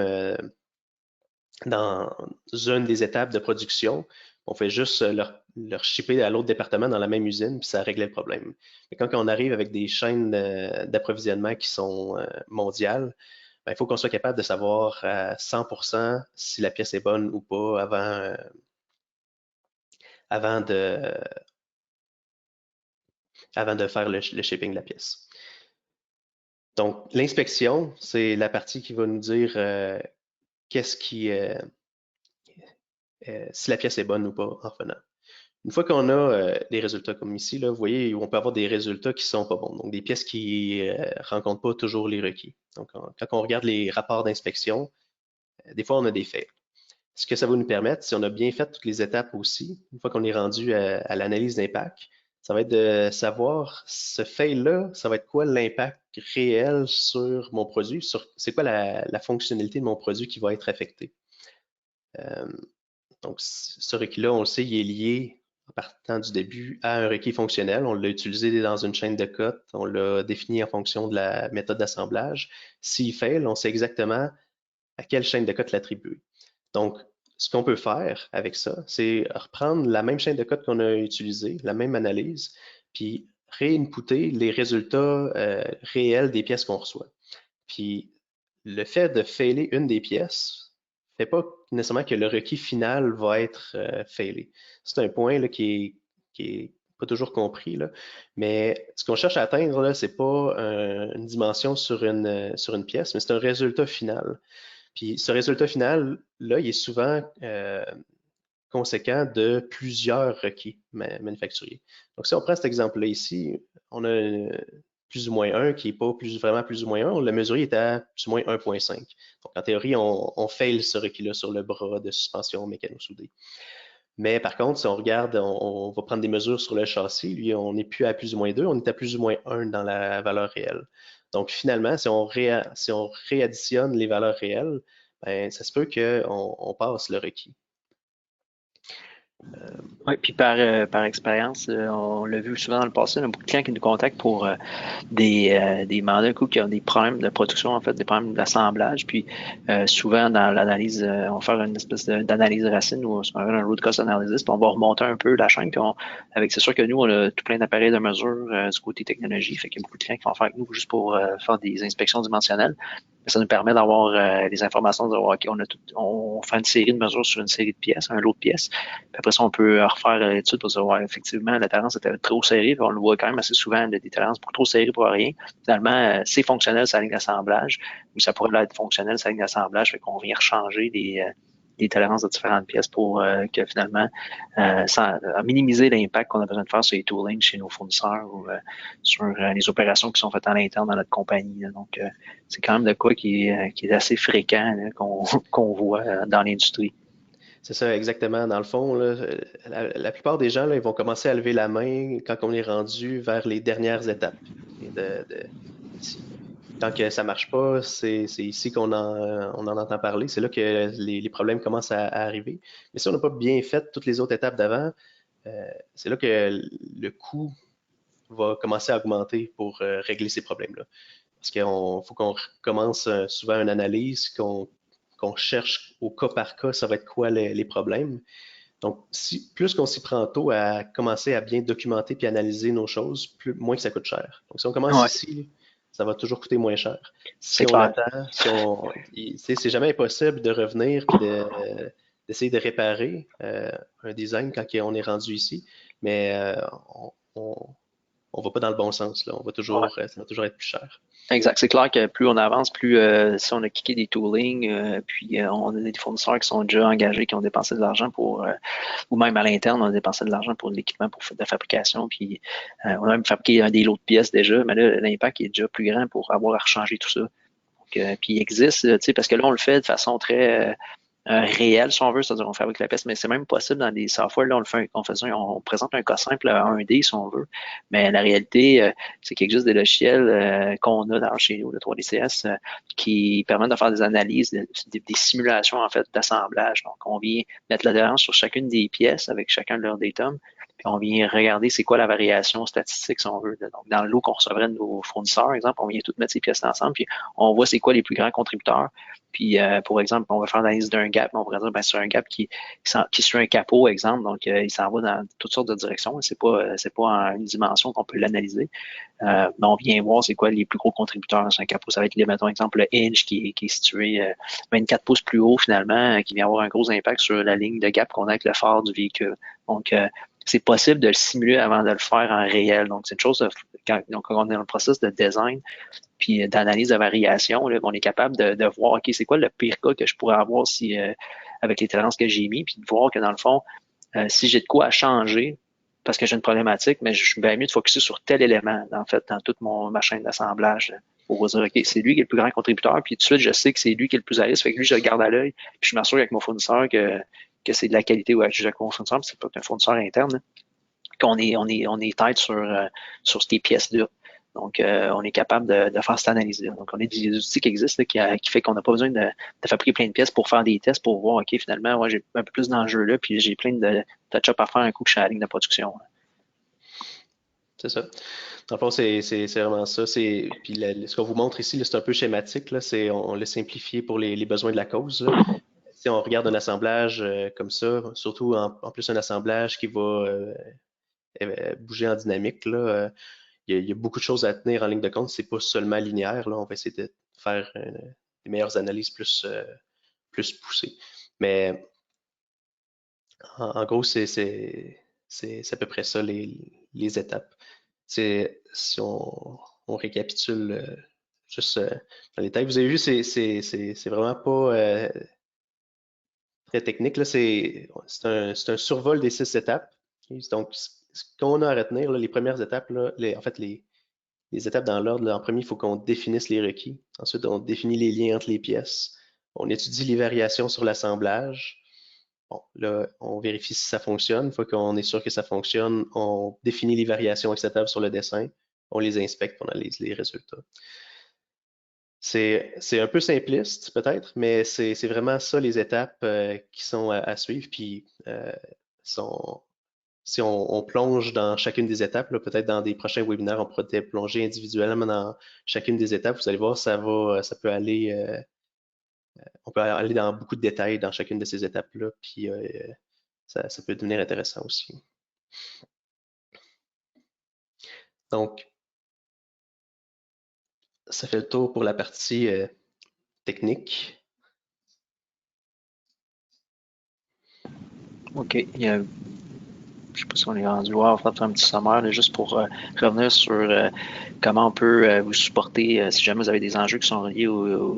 dans une des étapes de production, on fait juste leur shipper à l'autre département dans la même usine, puis ça réglait le problème. Mais quand on arrive avec des chaînes d'approvisionnement qui sont mondiales, ben, il faut qu'on soit capable de savoir à 100% si la pièce est bonne ou pas avant de faire le shipping de la pièce. Donc, l'inspection, c'est la partie qui va nous dire si la pièce est bonne ou pas en revenant. Une fois qu'on a des résultats comme ici, là, vous voyez, on peut avoir des résultats qui sont pas bons, donc des pièces qui rencontrent pas toujours les requis. Donc, quand on regarde les rapports d'inspection, des fois, on a des faits. Ce que ça va nous permettre, si on a bien fait toutes les étapes aussi, une fois qu'on est rendu à l'analyse d'impact, ça va être de savoir ce fail-là, ça va être quoi l'impact réel sur mon produit, c'est quoi la fonctionnalité de mon produit qui va être affectée. Donc, ce requis-là, on le sait, il est lié en partant du début à un requis fonctionnel. On l'a utilisé dans une chaîne de code, on l'a défini en fonction de la méthode d'assemblage. S'il fail, on sait exactement à quelle chaîne de code l'attribuer. Donc, ce qu'on peut faire avec ça, c'est reprendre la même chaîne de code qu'on a utilisée, la même analyse, puis réinputer les résultats réels des pièces qu'on reçoit. Puis, le fait de failer une des pièces ne fait pas nécessairement que le requis final va être failé. C'est un point là, qui est pas toujours compris, là. Mais ce qu'on cherche à atteindre, ce n'est pas une dimension sur une pièce, mais c'est un résultat final. Puis ce résultat final, là, il est souvent conséquent de plusieurs requis manufacturiers. Donc, si on prend cet exemple-là ici, on a plus ou moins 1 qui n'est pas vraiment plus ou moins 1. Le mesuré est à plus ou moins 1,5. Donc, en théorie, on fail ce requis-là sur le bras de suspension mécano-soudée. Mais par contre, si on regarde, on va prendre des mesures sur le châssis, lui, on n'est plus à plus ou moins 2, on est à plus ou moins 1 dans la valeur réelle. Donc finalement, si on réadditionne les valeurs réelles, ben, ça se peut qu'on passe le requis. Oui, puis par expérience, on l'a vu souvent dans le passé, on a beaucoup de clients qui nous contactent pour des mandats qui ont des problèmes de production, en fait, des problèmes d'assemblage. Puis souvent, dans l'analyse, on va faire une espèce d'analyse racine ou ce qu'on appelle un root cause analysis, puis on va remonter un peu la chaîne. Puis c'est sûr que nous, on a tout plein d'appareils de mesure du côté technologie. Fait qu'il y a beaucoup de clients qui vont faire avec nous juste pour faire des inspections dimensionnelles. Ça nous permet d'avoir les informations de savoir, OK, on fait une série de mesures sur une série de pièces, un lot de pièces. Puis après ça, on peut refaire l'étude pour savoir, effectivement, la tolérance était trop serrée. Puis on le voit quand même assez souvent, des tolérances beaucoup trop serrées pour rien. Finalement, c'est fonctionnel, sa ligne d'assemblage, ou ça pourrait être fonctionnel, sa ligne d'assemblage, fait qu'on vient rechanger des tolérances de différentes pièces pour que finalement, sans minimiser l'impact qu'on a besoin de faire sur les toolings chez nos fournisseurs ou sur les opérations qui sont faites à l'interne dans notre compagnie. Là. Donc, c'est quand même de quoi qui est assez fréquent qu'on voit dans l'industrie. C'est ça, exactement. Dans le fond, là, la plupart des gens, là, ils vont commencer à lever la main quand on est rendu vers les dernières étapes. Et tant que ça marche pas, c'est ici on en entend parler. C'est là que les problèmes commencent à arriver. Mais si on n'a pas bien fait toutes les autres étapes d'avant, c'est là que le coût va commencer à augmenter pour régler ces problèmes-là. Parce qu'il faut qu'on commence souvent une analyse, qu'on cherche au cas par cas, ça va être quoi les problèmes. Donc, plus qu'on s'y prend tôt à commencer à bien documenter puis analyser nos choses, moins que ça coûte cher. Donc, si on commence Ouais, ici, ça va toujours coûter moins cher. c'est Si on clair. attend, c'est jamais impossible de revenir puis d'essayer de réparer un design quand on est rendu ici, mais on va pas dans le bon sens, là. Ouais. Ça va toujours être plus cher. Exact. C'est clair que plus on avance, plus si on a kické des toolings, puis on a des fournisseurs qui sont déjà engagés, qui ont dépensé de l'argent pour, ou même à l'interne, on a dépensé de l'argent pour l'équipement pour de la fabrication, puis on a même fabriqué des lots de pièces déjà, mais là, l'impact est déjà plus grand pour avoir à rechanger tout ça. Donc, puis il existe, tu sais, parce que là, on le fait de façon très réel, si on veut, c'est-à-dire on fabrique la pièce, mais c'est même possible dans des softwares. Là, on présente un cas simple à 1D, si on veut, mais la réalité, c'est qu'il existe des logiciels qu'on a dans chez nous, le 3DCS, qui permettent de faire des analyses, des simulations en fait d'assemblage. Donc, on vient mettre l'adhérence sur chacune des pièces avec chacun de leurs datums, puis on vient regarder c'est quoi la variation statistique, si on veut. Donc, dans le lot qu'on recevrait de nos fournisseurs, par exemple, on vient tout mettre ces pièces ensemble, puis on voit c'est quoi les plus grands contributeurs. Puis, pour exemple, on va faire l'analyse d'un gap, on pourrait dire, ben, c'est un gap qui suit un capot, exemple, donc il s'en va dans toutes sortes de directions. C'est pas en une dimension qu'on peut l'analyser. Mais on vient voir c'est quoi les plus gros contributeurs sur un capot. Ça va être, mettons, exemple, le hinge qui est situé 24 pouces plus haut, finalement, qui vient avoir un gros impact sur la ligne de gap qu'on a avec le phare du véhicule. Donc, c'est possible de le simuler avant de le faire en réel. Donc, c'est une chose, donc, quand on est dans le processus de design, puis d'analyse de variation, là, on est capable de voir, OK, c'est quoi le pire cas que je pourrais avoir si avec les tolérances que j'ai mis, puis de voir que dans le fond, si j'ai de quoi à changer, parce que j'ai une problématique, mais je suis bien mieux de focuser sur tel élément, en fait, dans toute ma chaîne d'assemblage, pour dire, OK, c'est lui qui est le plus grand contributeur, puis tout de suite, je sais que c'est lui qui est le plus à risque, fait que lui, je le garde à l'œil, puis je m'assure avec mon fournisseur que c'est de la qualité ou avec mon fournisseur, c'est pas un fournisseur interne, là, on est tête sur ces pièces-là. Donc, on est capable de faire cette analyse-là. Donc, on a des outils qui existent là, qui fait qu'on n'a pas besoin de fabriquer plein de pièces pour faire des tests pour voir, OK, finalement, ouais, j'ai un peu plus d'enjeux là, puis j'ai plein de touch-up à faire un coup que je suis à la ligne de production. Là. C'est ça. Dans le fond, c'est vraiment ça. Puis ce qu'on vous montre ici, c'est un peu schématique. Là, on l'a simplifié pour les besoins de la cause. Là. Si on regarde un assemblage comme ça, surtout en plus un assemblage qui va bouger en dynamique, là, il y a beaucoup de choses à tenir en ligne de compte. C'est pas seulement linéaire. Là. On va essayer de faire des meilleures analyses plus poussées. Mais en gros, c'est à peu près ça les étapes. Si on récapitule juste dans les détails, vous avez vu, c'est vraiment pas très technique. Là, c'est un survol des 6 étapes. Donc, ce qu'on a à retenir, là, les premières étapes, là, en fait, les étapes dans l'ordre, en premier, il faut qu'on définisse les requis. Ensuite, on définit les liens entre les pièces. On étudie les variations sur l'assemblage. Bon, là, on vérifie si ça fonctionne. Une fois qu'on est sûr que ça fonctionne, on définit les variations acceptables sur le dessin. On les inspecte, on analyse les résultats. C'est un peu simpliste, peut-être, mais c'est vraiment ça les étapes qui sont à suivre. Puis, si on plonge dans chacune des étapes, peut-être dans des prochains webinaires, on pourrait plonger individuellement dans chacune des étapes. Vous allez voir, ça peut aller, on peut aller dans beaucoup de détails dans chacune de ces étapes-là, puis ça peut devenir intéressant aussi. Donc, ça fait le tour pour la partie technique. OK. Je sais pas si on est rendu voir, on va faire un petit sommaire là, juste pour revenir sur comment on peut vous supporter si jamais vous avez des enjeux qui sont reliés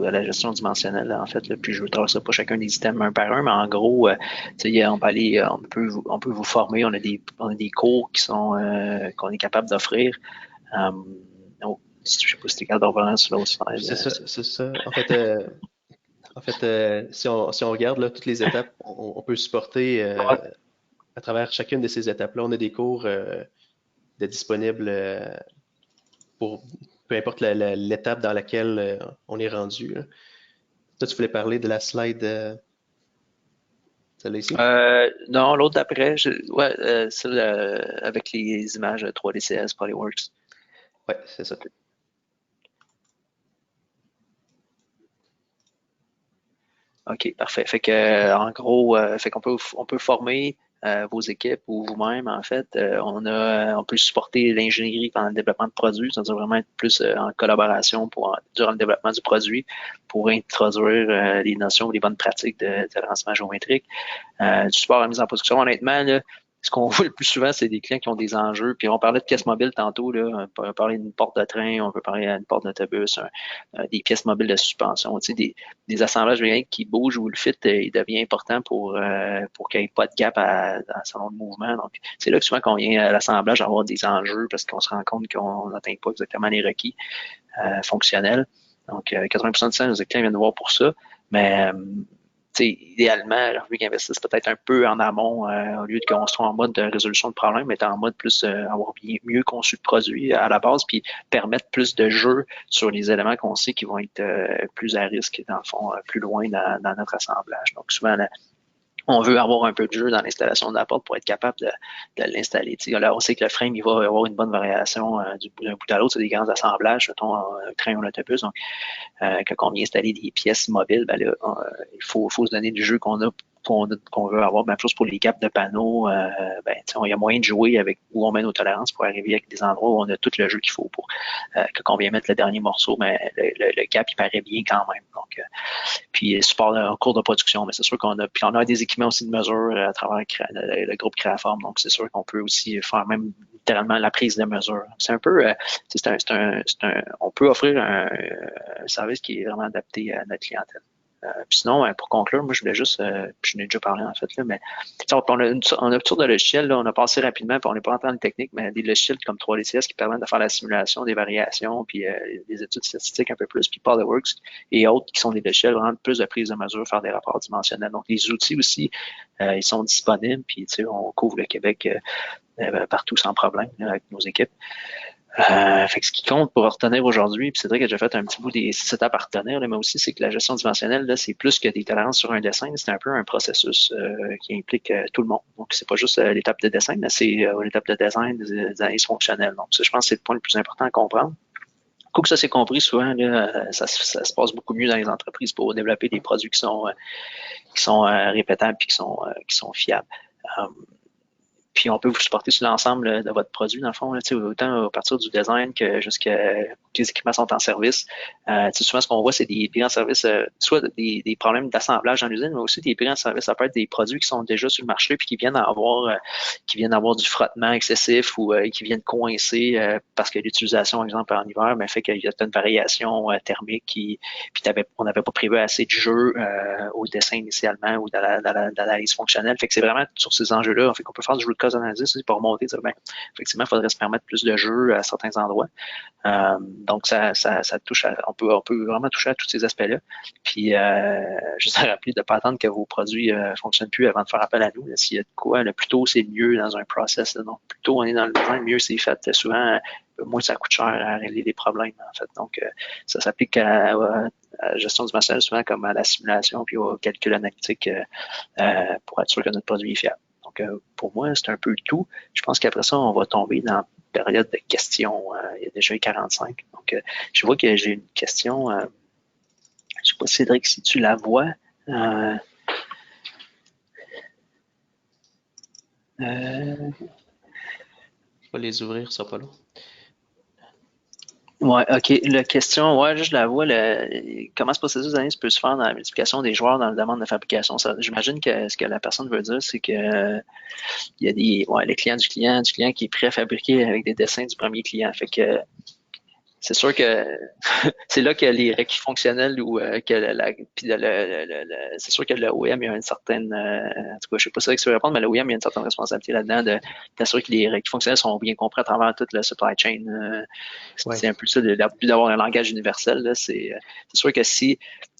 à la gestion dimensionnelle, là, en fait. Là, puis je veux traverser pas chacun des items un par un, mais en gros, on peut aller, on peut vous former. On a des cours qui sont qu'on est capable d'offrir. Donc, je sais pas si tu es capable de revenir sur l'autre slide. C'est ça, c'est ça. Si on regarde là, toutes les étapes, on peut supporter à travers chacune de ces étapes-là, on a des cours de disponibles pour peu importe l'étape dans laquelle on est rendu, là. Toi, tu voulais parler de la slide, celle-là ici? Non, l'autre d'après, ouais, celle avec les images 3DCS, Polyworks. Ouais, c'est ça. OK, parfait. Fait que, en gros, fait qu'on on peut former vos équipes ou vous-même, en fait. On peut supporter l'ingénierie pendant le développement de produits, c'est-à-dire vraiment être plus en collaboration durant le développement du produit pour introduire les notions ou les bonnes pratiques de lancement géométrique. Du support à la mise en production, honnêtement, là, ce qu'on voit le plus souvent, c'est des clients qui ont des enjeux. Puis on parlait de pièces mobiles tantôt, là. On peut parler d'une porte de train, on peut parler d'une porte d'autobus, des pièces mobiles de suspension, tu sais, des assemblages mécaniques qui bougent où le fit il devient important pour qu'il n'y ait pas de gap dans le salon de mouvement. Donc, c'est là que souvent qu'on vient à l'assemblage avoir des enjeux parce qu'on se rend compte qu'on n'atteint pas exactement les requis fonctionnels. Donc, 80% de ça, nos clients viennent nous voir pour ça. Mais idéalement, vu qu'ils investissent peut-être un peu en amont, au lieu de construire en mode de résolution de problème, mais en mode plus avoir mieux conçu le produit à la base, puis permettre plus de jeu sur les éléments qu'on sait qui vont être plus à risque, dans le fond, plus loin dans notre assemblage. Donc souvent, on veut avoir un peu de jeu dans l'installation de la porte pour être capable de l'installer. Là, on sait que le frame, il va avoir une bonne variation d'un bout à l'autre. C'est des grands assemblages, mettons, un train ou un autobus. Donc, quand on vient installer des pièces mobiles, ben là, il faut se donner du jeu qu'on veut avoir. Même chose pour les gaps de panneaux. Il y a moyen de jouer avec où on met nos tolérances pour arriver avec des endroits où on a tout le jeu qu'il faut pour que quand on vient mettre le dernier morceau, mais le gap, il paraît bien quand même. Donc, puis support en cours de production, mais c'est sûr on a des équipements aussi de mesure à travers le groupe Créaform, donc c'est sûr qu'on peut aussi faire même littéralement la prise de mesure. C'est un peu, on peut offrir un service qui est vraiment adapté à notre clientèle. Puis sinon, pour conclure, moi je voulais juste, puis je n'ai déjà parlé en fait là, mais on a une sorte de logiciel, là, on a passé rapidement, puis on n'est pas entré dans le technique, mais des logiciels comme 3DCS qui permettent de faire la simulation des variations, puis des études statistiques un peu plus, puis PolyWorks et autres qui sont des logiciels vraiment plus de prise de mesure, faire des rapports dimensionnels. Donc les outils aussi, ils sont disponibles, puis on couvre le Québec partout sans problème là, avec nos équipes. Fait que ce qui compte pour retenir aujourd'hui, puis c'est vrai que j'ai fait un petit bout des setups à retenir, là, mais aussi c'est que la gestion dimensionnelle, là, c'est plus que des tolérances sur un dessin, c'est un peu un processus qui implique tout le monde. Donc c'est pas juste l'étape de dessin, mais c'est l'étape de design des analyses fonctionnelles. Donc ça, je pense que c'est le point le plus important à comprendre. Coup que ça c'est compris, souvent là, ça se passe beaucoup mieux dans les entreprises pour développer des produits qui sont répétables et qui sont fiables. Puis on peut vous supporter sur l'ensemble de votre produit, dans le fond, là, autant à partir du design que jusqu'à que les équipements sont en service. Souvent, ce qu'on voit, c'est des grands services, soit des problèmes d'assemblage dans l'usine, mais aussi des grands services. Ça peut être des produits qui sont déjà sur le marché puis qui viennent avoir du frottement excessif ou qui viennent coincer parce que l'utilisation, par exemple, en hiver, ben, fait qu'il y a une variation thermique puis on n'avait pas prévu assez de jeu au dessin initialement ou dans l'analyse fonctionnelle. Fait que c'est vraiment sur ces enjeux-là, fait qu'on peut faire du root cause analysis aussi pour remonter, dire, ben, effectivement, il faudrait se permettre plus de jeu à certains endroits. Donc, ça touche on peut vraiment toucher à tous ces aspects-là. Puis, je vous ai rappelé de ne pas attendre que vos produits ne fonctionnent plus avant de faire appel à nous. S'il y a de quoi, le plus tôt c'est mieux dans un process. Là. Donc, plus tôt on est dans le design, mieux c'est fait. Souvent, moins ça coûte cher à régler des problèmes, en fait. Donc, ça s'applique à la gestion du matériel, souvent comme à la simulation puis au calcul analytique pour être sûr que notre produit est fiable. Donc, pour moi, c'est un peu tout. Je pense qu'après ça, on va tomber dans période de questions. Il y a déjà eu 45. Donc, je vois que j'ai une question. Je ne sais pas, Cédric, si tu la vois. Euh, Je vais les ouvrir, ça sera pas long. Ouais, ok. La question, ouais, je la vois, comment ce processus d'analyse peut se faire dans la multiplication des joueurs dans le domaine de fabrication? J'imagine que ce que la personne veut dire, c'est que il y a les clients du client qui est préfabriqué avec des dessins du premier client. Fait que c'est sûr que c'est là que les requis fonctionnels ou que puis c'est sûr que le OEM il y a une certaine en tout cas je sais pas si tu veux répondre mais le OEM il y a une certaine responsabilité là-dedans de d'assurer que les requis fonctionnels sont bien compris à travers toute la supply chain. Ouais, C'est un peu ça d'avoir un langage universel là. C'est sûr que si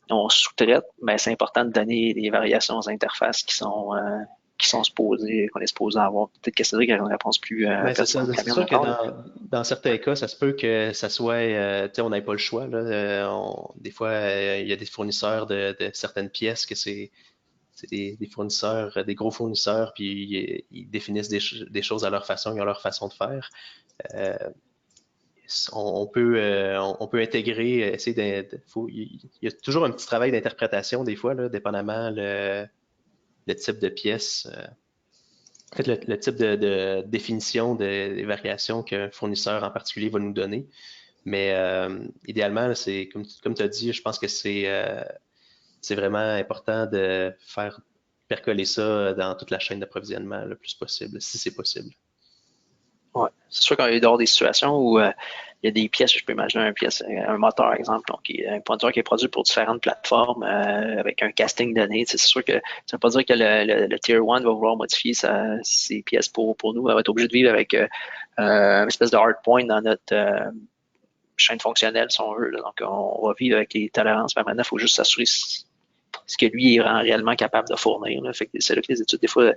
on sous-traite, ben c'est important de donner des variations aux interfaces qui sont supposées, qu'on est supposé avoir. Peut-être que Cédric a une réponse plus ben c'est ça. pertinente que la C'est mienne sûr que encore. Là. dans certains cas, ça se peut que ça soit, tu sais, on n'ait pas le choix, là. Des fois, il y a des fournisseurs de certaines pièces que c'est des fournisseurs, des gros fournisseurs, puis ils définissent des choses à leur façon, ils ont leur façon de faire. Euh, on peut intégrer, essayer il y a toujours un petit travail d'interprétation des fois, là, dépendamment le type de pièce. En fait, le type de définition des variations qu'un fournisseur en particulier va nous donner. Mais idéalement, c'est comme tu as dit, je pense que c'est vraiment important de faire percoler ça dans toute la chaîne d'approvisionnement le plus possible, si c'est possible. Ouais. C'est sûr qu'il y a d'avoir des situations où il y a des pièces, je peux imaginer un moteur, exemple, donc un moteur qui est produit pour différentes plateformes avec un casting donné. C'est sûr que ça ne veut pas dire que le Tier 1 va vouloir modifier ses pièces pour nous. Elle va être obligée de vivre avec une espèce de hard point dans notre chaîne fonctionnelle, si on veut. Là. Donc, on va vivre avec les tolérances. Mais maintenant, il faut juste s'assurer ce que lui est réellement capable de fournir. Là. Fait que c'est là que les études, des fois,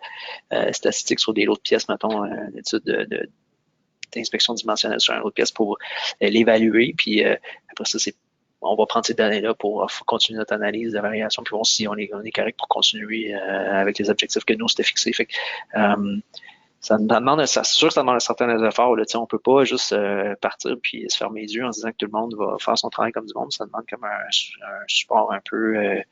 statistiques sur des lots de pièces, mettons, une étude d'inspection dimensionnelle sur une autre pièce pour l'évaluer. Puis après ça, on va prendre ces données-là pour continuer notre analyse de variation, puis voir si on est correct pour continuer avec les objectifs que nous, on s'était fixés. Fait que, ça demande, c'est sûr que ça demande un certain effort. Là, on peut pas juste partir puis se fermer les yeux en se disant que tout le monde va faire son travail comme du monde. Ça demande comme un support un peu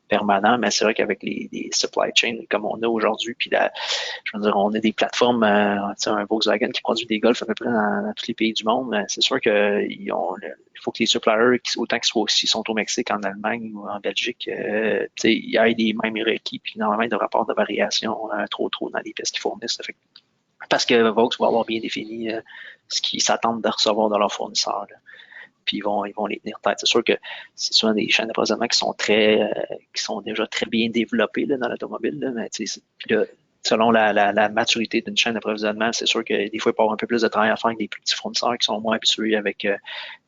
permanent, mais c'est vrai qu'avec les supply chains comme on a aujourd'hui, puis je veux dire, on a des plateformes, un Volkswagen qui produit des Golf à peu près dans tous les pays du monde, mais c'est sûr qu'il faut que les suppliers, autant qu'ils soient aussi, sont au Mexique, en Allemagne ou en Belgique, il y ait des mêmes requis, puis normalement, de rapports de variation trop dans les pièces qu'ils fournissent. Fait, parce que Volkswagen va avoir bien défini ce qu'ils s'attendent de recevoir de leurs fournisseurs. Là puis ils vont les tenir tête. C'est sûr que c'est souvent des chaînes d'approvisionnement qui sont déjà très bien développées là, dans l'automobile, là, mais puis là, selon la maturité d'une chaîne d'approvisionnement, c'est sûr que des fois, il peut y avoir un peu plus de travail à faire avec des plus petits fournisseurs qui sont moins habitués avec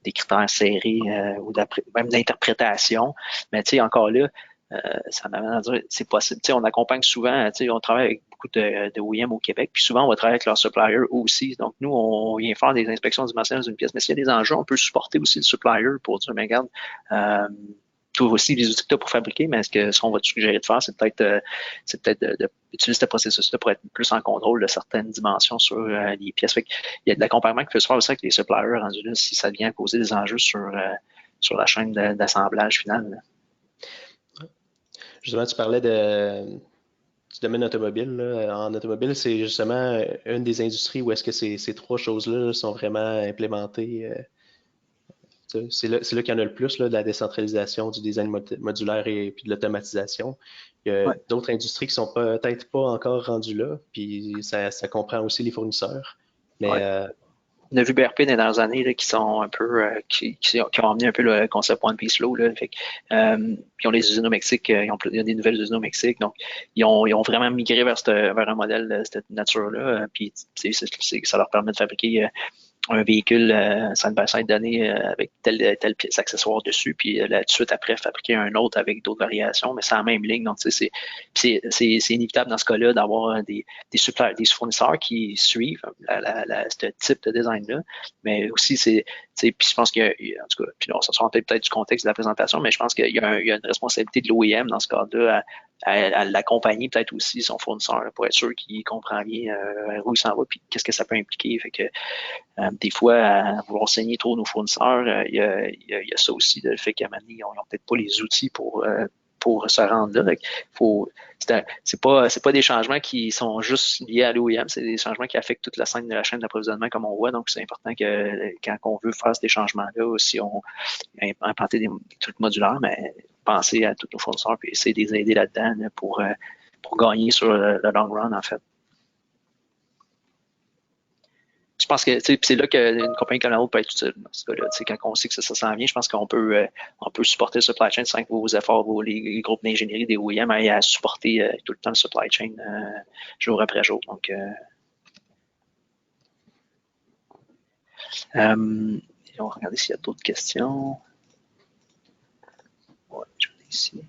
des critères serrés ou même d'interprétation. Mais tu sais, encore là, ça m'amène à dire c'est possible. Tu sais, on accompagne souvent, tu sais, on travaille avec beaucoup de OEM au Québec, puis souvent on va travailler avec leurs suppliers aussi. Donc nous, on vient faire des inspections dimensionnelles d'une pièce, mais s'il y a des enjeux, on peut supporter aussi le supplier pour dire, mais regarde, tu as aussi les outils que tu as pour fabriquer, mais est-ce que ce qu'on va te suggérer de faire, c'est peut-être d'utiliser ce processus-là pour être plus en contrôle de certaines dimensions sur les pièces. Fait il y a de l'accompagnement qui peut se faire aussi avec les suppliers rendus là, si ça vient causer des enjeux sur la chaîne d'assemblage finale. Là. Justement, tu parlais du domaine automobile, là. En automobile, c'est justement une des industries où est-ce que ces trois choses-là sont vraiment implémentées. C'est là qu'il y en a le plus, là, de la décentralisation, du design modulaire et puis de l'automatisation. Il y a Ouais. d'autres industries qui sont peut-être pas encore rendues là, puis ça comprend aussi les fournisseurs. Mais Ouais. On a vu BRP dans les dernières années là, qui sont un peu qui ont amené un peu le concept One Piece Low. Là, fait, ils ont les usines au Mexique, il y a des nouvelles usines au Mexique, donc ils ont vraiment migré vers un modèle de cette nature-là. Puis ça leur permet de fabriquer un véhicule side-by-side donné avec telle pièce accessoire dessus, puis là, tout de suite après, fabriquer un autre avec d'autres variations, mais c'est la même ligne. Donc, tu sais, c'est inévitable dans ce cas-là d'avoir des fournisseurs qui suivent ce type de design-là, mais aussi, puis je pense qu'il y a, en tout cas, puis là, ça sera peut-être du contexte de la présentation, mais je pense qu'il y a une responsabilité de l'OEM dans ce cas-là à l'accompagner peut-être aussi son fournisseur là, pour être sûr qu'il comprend bien où il s'en va puis qu'est-ce que ça peut impliquer. Fait que des fois, à vouloir saigner trop nos fournisseurs, il y a ça aussi, le fait qu'à un moment donné, ils n'ont peut-être pas les outils pour pour se rendre là. C'est pas des changements qui sont juste liés à l'OEM, c'est des changements qui affectent toute la chaîne d'approvisionnement comme on voit. Donc, c'est important que quand on veut faire ces changements-là, si on implanter des trucs modulaires, mais penser à tous nos fournisseurs et essayer de les aider là-dedans là, pour gagner sur le long run, en fait. Je pense que c'est là qu'une compagnie comme la nôtre peut être utile dans ce cas-là. Quand on sait que ça s'en vient, je pense qu'on peut supporter le supply chain sans que vos efforts, les groupes d'ingénierie des OEM aient à supporter tout le temps le supply chain jour après jour. Donc, on va regarder s'il y a d'autres questions. Ouais, je vais ici.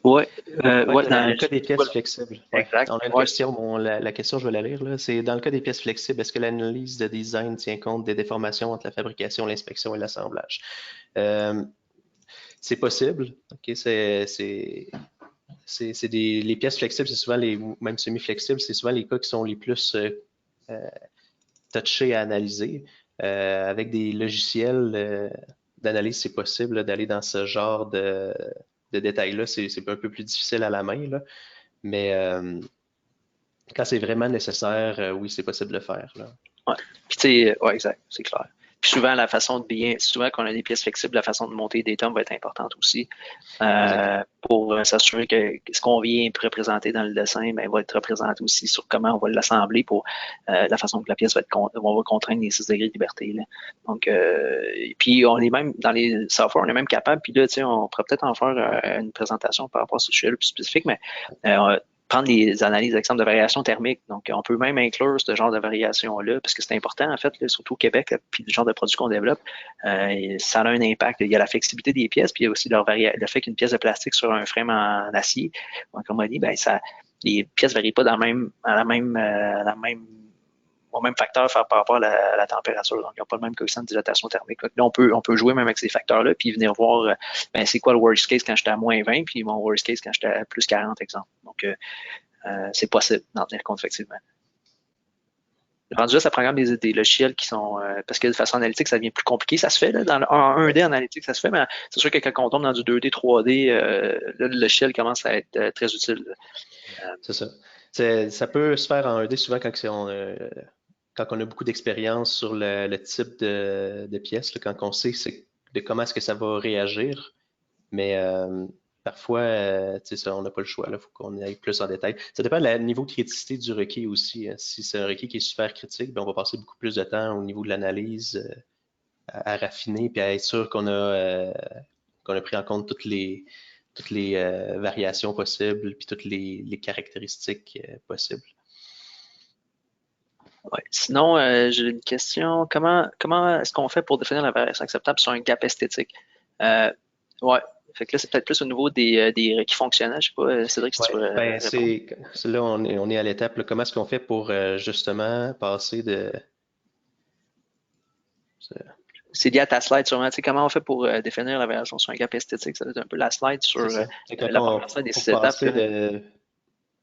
Oui, Dans le cas des pièces flexibles. Exact. On a une question, la question, je vais la lire. C'est dans le cas des pièces flexibles, est-ce que l'analyse de design tient compte des déformations entre la fabrication, l'inspection et l'assemblage? C'est possible. Okay, les pièces flexibles, c'est souvent même semi-flexibles, c'est souvent les cas qui sont les plus touchés à analyser. Avec des logiciels d'analyse, c'est possible d'aller dans ce genre de détails-là. C'est un peu plus difficile à la main, là. Mais quand c'est vraiment nécessaire, oui, c'est possible de le faire. Là. Ouais. Puis tu sais, ouais, exact, c'est clair. Puis souvent qu'on a des pièces flexibles, la façon de monter des tomes va être importante aussi. Pour s'assurer que ce qu'on vient représenter dans le dessin va être représenté aussi sur comment on va l'assembler pour la façon que la pièce on va contraindre les 6 degrés de liberté. Là. Donc, et puis on est même dans les software, on est même capable, puis là, on pourrait peut-être en faire une présentation par rapport à ce sujet plus spécifique, mais prendre les analyses d'exemple de variation thermique. Donc, on peut même inclure ce genre de variation-là, parce que c'est important, en fait, là, surtout au Québec, là, puis le genre de produit qu'on développe, ça a un impact. Il y a la flexibilité des pièces, puis il y a aussi le fait qu'une pièce de plastique sur un frame en acier, comme on dit, les pièces ne varient pas au même facteur par rapport à la température. Donc, ils n'ont pas le même coefficient de dilatation thermique. Là, on peut jouer même avec ces facteurs-là, puis venir voir c'est quoi le worst case quand j'étais à moins 20, puis mon worst case quand j'étais à plus 40, exemple. Donc, c'est possible d'en tenir compte, effectivement. Rendu là, ça programme des logiciels qui sont. Parce que de façon analytique, ça devient plus compliqué. Ça se fait, là, dans le 1D analytique, ça se fait, mais c'est sûr que quand on tombe dans du 2D, 3D, là, le logiciel commence à être très utile. C'est ça. Ça peut se faire en 1D souvent quand on a beaucoup d'expérience sur le type de pièce, là, quand on sait de comment est-ce que ça va réagir. Mais parfois, on n'a pas le choix. Il faut qu'on aille plus en détail. Ça dépend du niveau de criticité du requis aussi. Hein. Si c'est un requis qui est super critique, on va passer beaucoup plus de temps au niveau de l'analyse à raffiner puis à être sûr qu'on a pris en compte toutes les variations possibles puis toutes les caractéristiques possibles. Ouais. Sinon, j'ai une question. Comment est-ce qu'on fait pour définir la variation acceptable sur un gap esthétique? Ouais. Fait que là, c'est peut-être plus au niveau des requis fonctionnels. Je sais pas, Cédric, si tu veux répondre. Là, on est à l'étape. Comment est-ce qu'on fait pour justement passer de. C'est lié à ta slide sûrement. Tu sais, comment on fait pour définir la variation sur un gap esthétique? Ça va être un peu la slide sur la première slide des 6 étapes.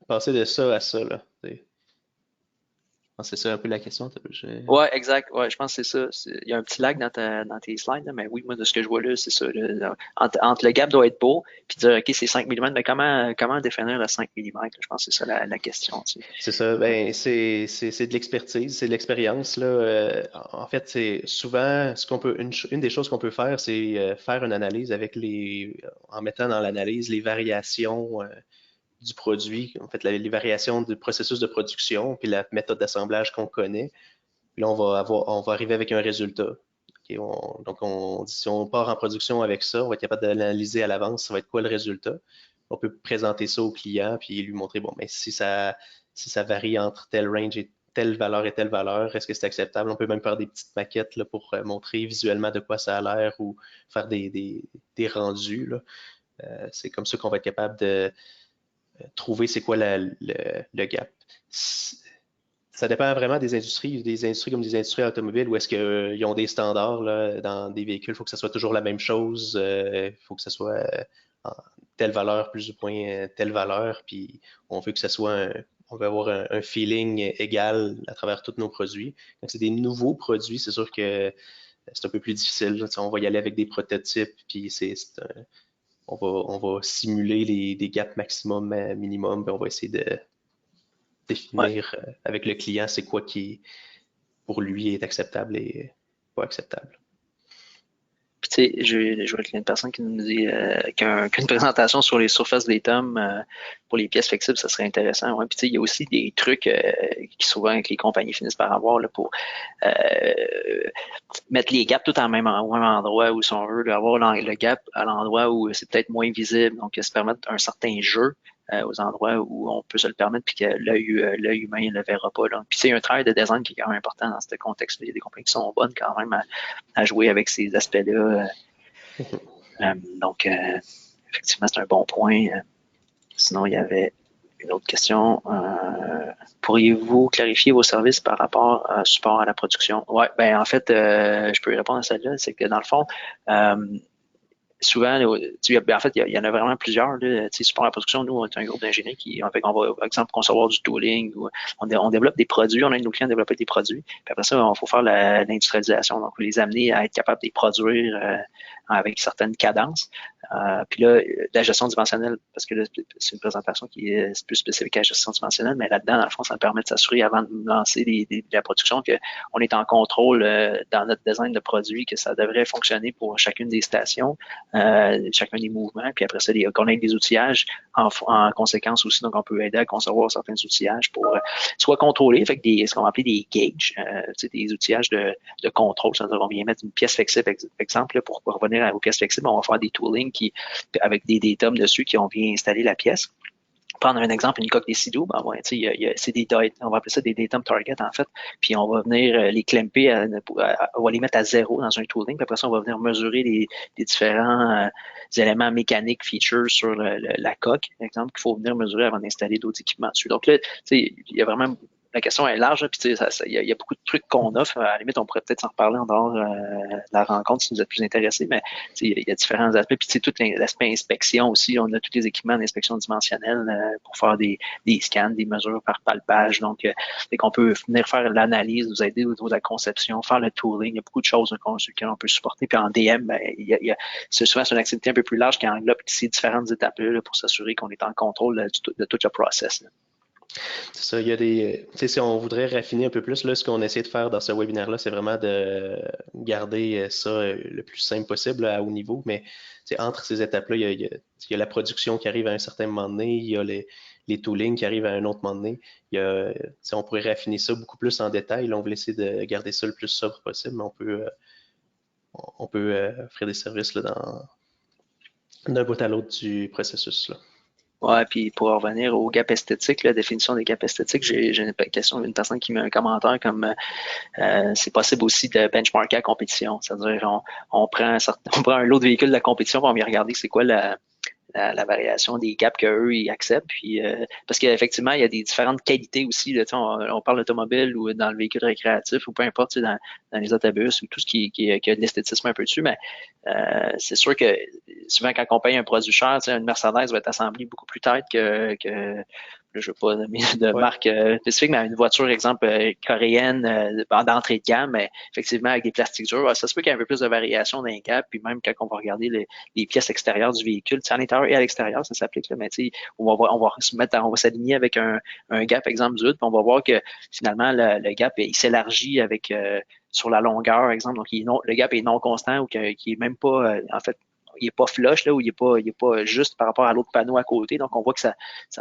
Passer de ça à ça, là. C'est ça un peu la question. Ouais, exact. Ouais, je pense que c'est ça. Il y a un petit lag dans tes slides, là, mais oui, moi, de ce que je vois là, c'est ça. Là. Entre le gap doit être beau, puis dire, OK, c'est 5 mm, mais comment définir le 5 mm? Je pense que c'est ça la question. Tu sais. C'est ça. Ben, c'est de l'expertise, c'est de l'expérience. Là. En fait, c'est souvent une des choses qu'on peut faire, c'est faire une analyse en mettant dans l'analyse les variations du produit, en fait, les variations du processus de production, puis la méthode d'assemblage qu'on connaît. Puis là, on va arriver avec un résultat. Okay, donc, si on part en production avec ça, on va être capable d'analyser à l'avance, ça va être quoi le résultat. On peut présenter ça au client, puis lui montrer, bon, mais si ça varie entre tel range et telle valeur, est-ce que c'est acceptable? On peut même faire des petites maquettes là, pour montrer visuellement de quoi ça a l'air ou faire des rendus. Là. C'est comme ça qu'on va être capable de trouver c'est quoi le gap. Ça dépend vraiment des industries comme des industries automobiles où est-ce qu'ils ont des standards là, dans des véhicules. Il faut que ça soit toujours la même chose. Il faut que ça soit telle valeur plus ou moins telle valeur. Puis on veut que ça soit on veut avoir un feeling égal à travers tous nos produits. Donc c'est des nouveaux produits. C'est sûr que c'est un peu plus difficile. Là. On va y aller avec des prototypes, puis on va simuler des gaps maximum, minimum, puis on va essayer de Ouais. définir avec le client c'est quoi qui, pour lui, est acceptable et pas acceptable. Puis, tu sais, je vois qu'il y a une personne qui nous dit qu'une présentation sur les surfaces des tomes pour les pièces flexibles, ça serait intéressant. Ouais. Puis, tu sais, il y a aussi des trucs qui souvent que les compagnies finissent par avoir là, pour euh, mettre les gaps tout en même endroit où, si on veut, avoir le gap à l'endroit où c'est peut-être moins visible. Donc, se permettre un certain jeu aux endroits où on peut se le permettre puis que l'œil humain ne le verra pas. Là. Puis c'est un travail de design qui est quand même important dans ce contexte-là. Il y a des compagnies qui sont bonnes quand même à jouer avec ces aspects-là. Donc, effectivement, c'est un bon point. Sinon, il y avait une autre question. Pourriez-vous clarifier vos services par rapport à support à la production? Oui, ben en fait, je peux répondre à celle-là. C'est que dans le fond, souvent, en fait, il y en a vraiment plusieurs. Là, support à la production, nous, on est un groupe d'ingénierie qui, en fait, on va, par exemple, concevoir du tooling, ou on développe des produits, on aide nos clients à développer des produits. Puis après ça, il faut faire l'industrialisation, donc les amener à être capables de les produire avec certaines cadences. Puis là, la gestion dimensionnelle, parce que là, c'est une présentation qui est plus spécifique à la gestion dimensionnelle, mais là-dedans, dans le fond, ça permet de s'assurer avant de lancer la production qu'on est en contrôle dans notre design de produit, que ça devrait fonctionner pour chacune des stations, chacun des mouvements, puis après ça, qu'on ait des outillages en conséquence aussi, donc on peut aider à concevoir certains outillages pour soit contrôler, fait que ce qu'on va appeler des gauges, des outillages de contrôle, c'est-à-dire on vient mettre une pièce flexible, exemple, là, pour revenir aux pièces flexibles, on va faire des toolings avec des tomes dessus qui ont bien installé la pièce. Prendre un exemple, une coque des silos, ben ouais, c'est on va appeler ça des datum target en fait, puis on va venir les clamper, on va les mettre à zéro dans un tooling, puis après ça, on va venir mesurer les différents éléments mécaniques, features sur la coque, par exemple, qu'il faut venir mesurer avant d'installer d'autres équipements dessus. Donc là, il y a vraiment la question est large, puis il y a beaucoup de trucs qu'on offre. À la limite, on pourrait peut-être s'en reparler en dehors de la rencontre si vous êtes plus intéressé, mais il y a différents aspects. Puis tout l'aspect inspection aussi, on a tous les équipements d'inspection dimensionnelle pour faire des scans, des mesures par palpage. Donc, dès qu'on peut venir faire l'analyse, nous aider au niveau de la conception, faire le tooling. Il y a beaucoup de choses sur lesquelles on peut supporter. Puis en DM, ben, souvent c'est une activité un peu plus large qui englobe ces différentes étapes-là pour s'assurer qu'on est en contrôle de tout le process. Là. C'est ça, il y a des. Tu sais, si on voudrait raffiner un peu plus, là, ce qu'on essaie de faire dans ce webinaire-là, c'est vraiment de garder ça le plus simple possible là, à haut niveau. Mais entre ces étapes-là, il y a la production qui arrive à un certain moment donné, il y a les toolings qui arrivent à un autre moment donné. On pourrait raffiner ça beaucoup plus en détail. Là, on va essayer de garder ça le plus sobre possible, mais on peut offrir des services là, d'un bout à l'autre du processus. Là. Ouais, puis pour revenir au gap esthétique, la définition des gaps esthétiques, j'ai une question d'une personne qui met un commentaire comme c'est possible aussi de benchmarker à compétition. C'est-à-dire on prend on prend un lot de véhicules de la compétition, on vient regarder c'est quoi la variation des gaps qu'eux ils acceptent. Puis, parce qu'effectivement, il y a des différentes qualités aussi. Là, on parle d'automobile ou dans le véhicule récréatif ou peu importe, dans les autobus ou tout ce qui a de l'esthétisme un peu dessus. Mais c'est sûr que souvent, quand on paye un produit cher, une Mercedes va être assemblée beaucoup plus tête que je ne veux pas nommer de marque spécifique, mais une voiture, exemple, coréenne d'entrée de gamme, mais effectivement avec des plastiques durs, ça se peut qu'il y ait un peu plus de variation dans les gaps, puis même quand on va regarder les pièces extérieures du véhicule, à l'intérieur et à l'extérieur, ça s'applique, là, mais on va on va s'aligner avec un gap, exemple, du puis on va voir que finalement, le gap, il s'élargit avec sur la longueur, exemple, donc le gap est non constant ou qui est même pas, en fait, il n'est pas flush, là, ou il est pas juste par rapport à l'autre panneau à côté. Donc, on voit que ça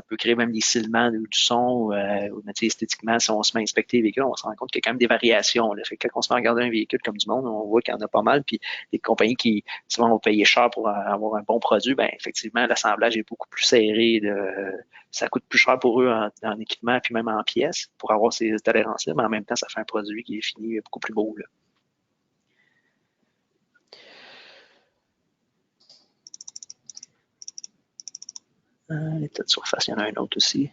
peut créer même des silements du son. Esthétiquement, si on se met à inspecter les véhicules, on se rend compte qu'il y a quand même des variations. Là. Fait que quand on se met à regarder un véhicule comme du monde, on voit qu'il y en a pas mal. Puis, les compagnies qui, souvent, vont payer cher pour avoir un bon produit, ben effectivement, l'assemblage est beaucoup plus serré. Ça coûte plus cher pour eux en équipement, puis même en pièces, pour avoir ces tolérances-là. Mais en même temps, ça fait un produit qui est fini beaucoup plus beau. Là. L'état de surface, il y en a un autre aussi.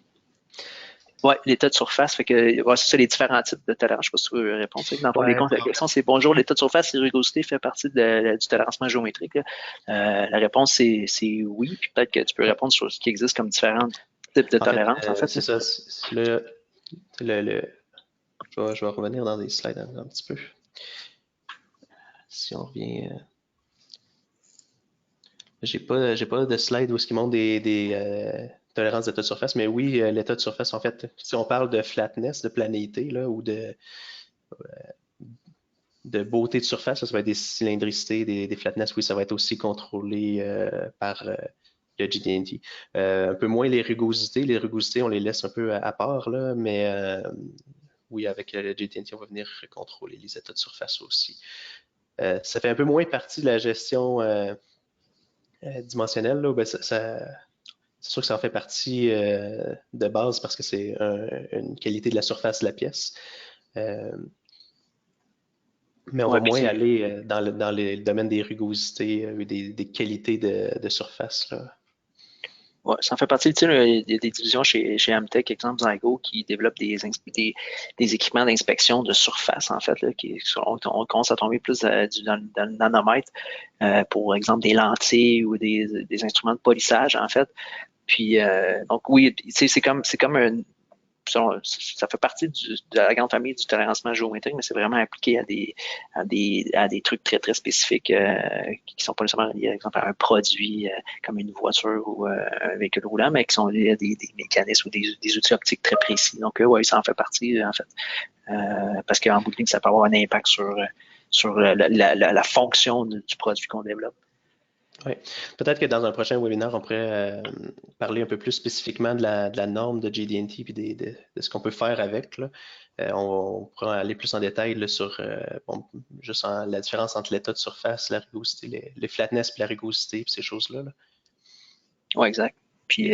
Oui, l'état de surface, fait que c'est ça les différents types de tolérance. Je ne sais pas si tu veux répondre. Dans le fond, la question, c'est bonjour, l'état de surface et rugosité fait partie du tolérancement géométrique. La réponse, c'est oui. Puis peut-être que tu peux répondre sur ce qui existe comme différents types de tolérance, en fait. C'est ça. Je vais revenir dans des slides un petit peu. si on revient, j'ai pas de slide où ce qui montre des tolérances d'état de surface, mais oui, l'état de surface, en fait, si on parle de flatness, de planéité, là, ou de beauté de surface, ça va être des cylindricités, des flatness, oui, ça va être aussi contrôlé par le GDNT. Un peu moins les rugosités. Les rugosités, on les laisse un peu à part, là, mais oui, avec le GDNT, on va venir contrôler les états de surface aussi. Ça fait un peu moins partie de la gestion dimensionnelle, là, ben c'est sûr que ça en fait partie de base parce que c'est une qualité de la surface de la pièce. Mais on va moins aller dans le domaine des rugosités, des qualités de surface, là. Ouais, ça en fait partie. Tu sais, il y a des divisions chez Amtech, exemple Zygo, qui développent des équipements d'inspection de surface, en fait, là, on commence à tomber plus dans le nanomètre, pour exemple des lentilles ou des instruments de polissage, en fait. Puis, donc oui, tu sais, c'est comme ça fait partie de la grande famille du tolérancement géométrique, mais c'est vraiment appliqué à des trucs très, très spécifiques qui sont pas nécessairement liés, par exemple, à un produit comme une voiture ou un véhicule roulant, mais qui sont liés à des mécanismes ou des outils optiques très précis. Donc, oui, ça en fait partie, en fait. Parce qu'en bout de ligne, ça peut avoir un impact sur la fonction du produit qu'on développe. Oui. Peut-être que dans un prochain webinaire, on pourrait parler un peu plus spécifiquement de la norme de GD&T et de ce qu'on peut faire avec, là. On pourra aller plus en détail là, sur juste la différence entre l'état de surface, la rugosité, les flatness et la rugosité, puis ces choses-là, là. Oui, exact. Puis,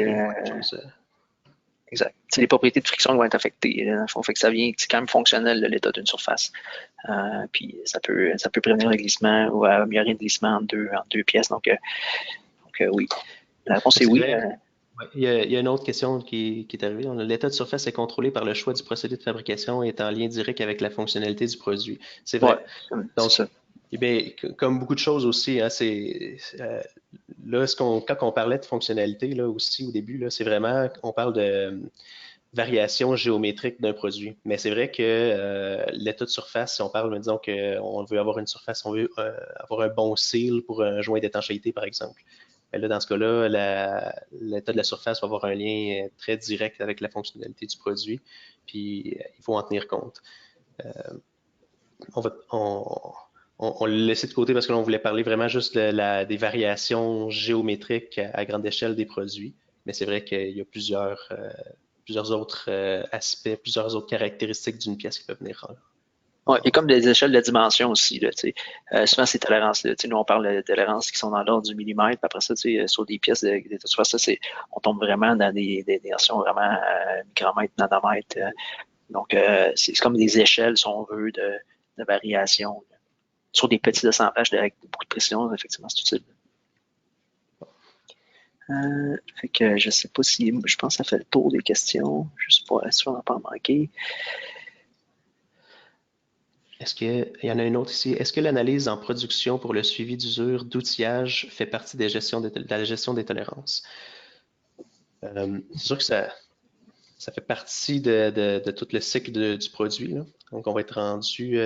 exact. C'est les propriétés de friction qui vont être affectées. Fait que ça vient, c'est quand même fonctionnel l'état d'une surface. Puis ça peut prévenir le glissement ou améliorer le glissement en deux pièces. Donc oui. La réponse est oui. Il y a une autre question qui est arrivée. L'état de surface est contrôlé par le choix du procédé de fabrication et est en lien direct avec la fonctionnalité du produit. C'est vrai. Ouais, donc, ça. Eh bien, comme beaucoup de choses aussi, hein, là, quand on parlait de fonctionnalité là aussi au début, là, c'est vraiment, on parle de variation géométrique d'un produit. Mais c'est vrai que l'état de surface, si on parle, disons qu'on veut avoir une surface, on veut avoir un bon seal pour un joint d'étanchéité, par exemple. Ben là, dans ce cas-là, l'état de la surface va avoir un lien très direct avec la fonctionnalité du produit, puis il faut en tenir compte. On l'a laissé de côté parce que l'on voulait parler vraiment juste des variations géométriques à grande échelle des produits. Mais c'est vrai qu'il y a plusieurs autres aspects, plusieurs autres caractéristiques d'une pièce qui peuvent venir en là. Ouais, et comme des échelles de dimension aussi, là, souvent ces tolérances-là, nous on parle de tolérances qui sont dans l'ordre du millimètre, puis après ça, sur des pièces de surface, on tombe vraiment dans des versions vraiment micromètres, nanomètres. Donc c'est comme des échelles, si on veut, de variation. Sur des petits assemblages avec beaucoup de précision, effectivement, c'est utile. Fait que je sais pas si, je pense que ça fait le tour des questions, juste pour être sûr d'en pas manquer. Est-ce qu'il y en a une autre ici? Est-ce que l'analyse en production pour le suivi d'usure d'outillage fait partie de la gestion des tolérances? C'est sûr que ça fait partie de tout le cycle du produit, là. Donc, on va être rendu,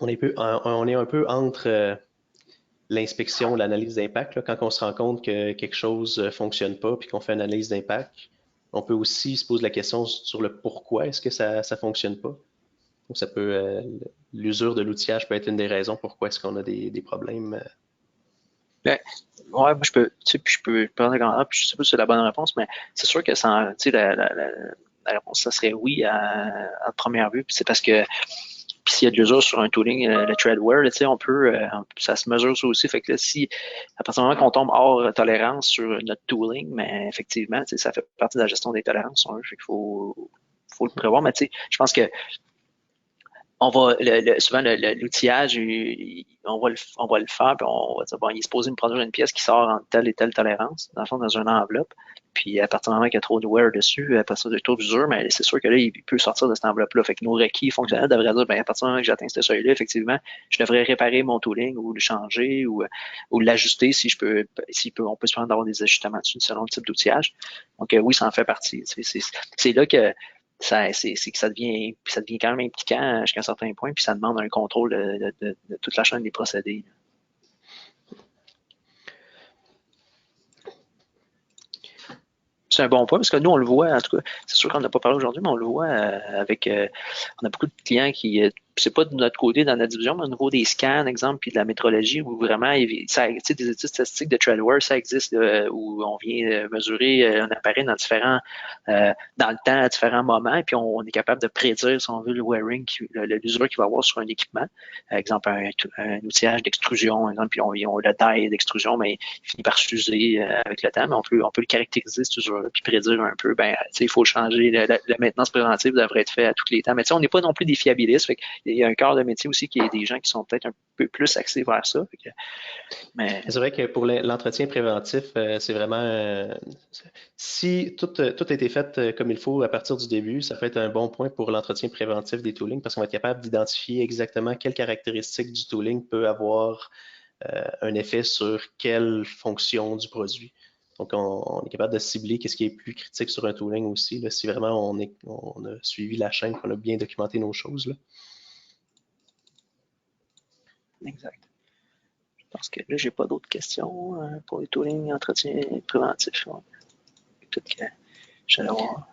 on est un peu entre l'inspection, l'analyse d'impact. Quand on se rend compte que quelque chose ne fonctionne pas puis qu'on fait une analyse d'impact, on peut aussi se poser la question sur le pourquoi est-ce que ça ne fonctionne pas. Donc, l'usure de l'outillage peut être une des raisons pourquoi est-ce qu'on a des problèmes. Ouais, moi je peux prendre un puis je sais pas si c'est la bonne réponse, mais c'est sûr que la réponse, ça serait oui à première vue. Puis c'est parce que s'il y a de l'usure sur un tooling, le treadwear, on peut, ça se mesure ça aussi. Fait que là, si à partir du moment qu'on tombe hors tolérance sur notre tooling, mais effectivement, ça fait partie de la gestion des tolérances. Fait qu'il faut le prévoir. Mais je pense que on va souvent l'outillage, on va le faire, puis on va dire bon, il est supposé me produire une pièce qui sort en telle et telle tolérance, dans le fond, dans une enveloppe. Puis à partir du moment qu'il y a trop de wear dessus, à partir de trop d'usure, mais c'est sûr que là, il peut sortir de cette enveloppe-là. Fait que nos requis fonctionnels devraient dire, ben, à partir du moment que j'atteins ce seuil-là, effectivement, je devrais réparer mon tooling ou le changer ou l'ajuster si on peut se prendre d'avoir des ajustements dessus selon le type d'outillage. Donc oui, ça en fait partie. C'est là que c'est que ça devient quand même impliquant jusqu'à un certain point, puis ça demande un contrôle de toute la chaîne des procédés. C'est un bon point parce que nous, on le voit, en tout cas, c'est sûr qu'on n'a pas parlé aujourd'hui, mais on le voit on a beaucoup de clients qui, c'est pas de notre côté dans notre division, mais au niveau des scans, exemple, puis de la métrologie, où vraiment, ça, tu sais, des études statistiques de Treadware, ça existe, où on vient mesurer un appareil dans le temps, à différents moments, puis on est capable de prédire, si on veut, le wearing, l'usure qu'il va avoir sur un équipement. Exemple, un outillage d'extrusion, exemple, puis on le taille d'extrusion, mais il finit par s'user avec le temps, mais on peut le caractériser, cette usure-là, puis prédire un peu, il faut changer, la maintenance préventive devrait être faite à tous les temps. Mais on n'est pas non plus des fiabilistes, fait il y a un corps de métier aussi qui est des gens qui sont peut-être un peu plus axés vers ça. Mais C'est vrai que pour l'entretien préventif, c'est vraiment si tout a été fait comme il faut à partir du début, ça peut être un bon point pour l'entretien préventif des toolings parce qu'on va être capable d'identifier exactement quelles caractéristiques du tooling peut avoir un effet sur quelle fonction du produit. Donc, on est capable de cibler qu'est-ce qui est plus critique sur un tooling aussi, là, si vraiment on a suivi la chaîne, qu'on a bien documenté nos choses. Là. exact. Je pense que là, j'ai pas d'autres questions pour les tooling entretien préventif. Ouais. Peut-être que j'allais voir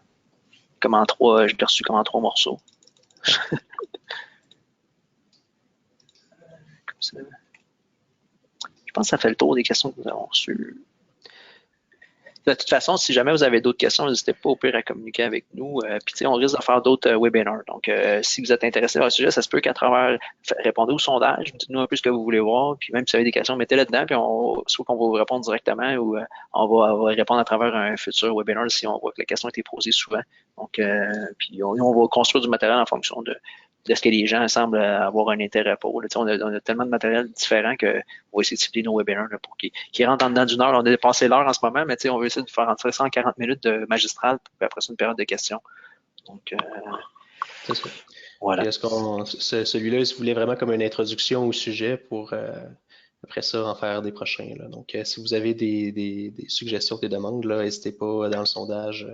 je l'ai reçu comme en 3 morceaux. Comme ça. Je pense que ça fait le tour des questions que nous avons reçues. De toute façon, si jamais vous avez d'autres questions, n'hésitez pas au pire à communiquer avec nous. Puis, on risque de faire d'autres webinars. Donc, si vous êtes intéressé par le sujet, ça se peut qu'à travers, répondez au sondage, dites-nous un peu ce que vous voulez voir. Puis, même si vous avez des questions, mettez-les dedans. Puis, soit qu'on va vous répondre directement ou on va répondre à travers un futur webinar si on voit que la question a été posée souvent. Donc, puis, on va construire du matériel en fonction de ce que les gens semblent avoir un intérêt pour. Là, on a tellement de matériel différent qu'on va essayer de cibler nos webinars là, pour qu'ils rentrent en dedans d'une heure. On a dépassé l'heure en ce moment, mais on veut essayer de faire rentrer ça en 40 minutes de magistral, puis après ça, une période de questions. Donc, c'est ça. voilà. Celui-là, il voulait vraiment comme une introduction au sujet pour après ça en faire des prochains. Là. Donc, si vous avez des suggestions, des demandes, n'hésitez pas dans le sondage.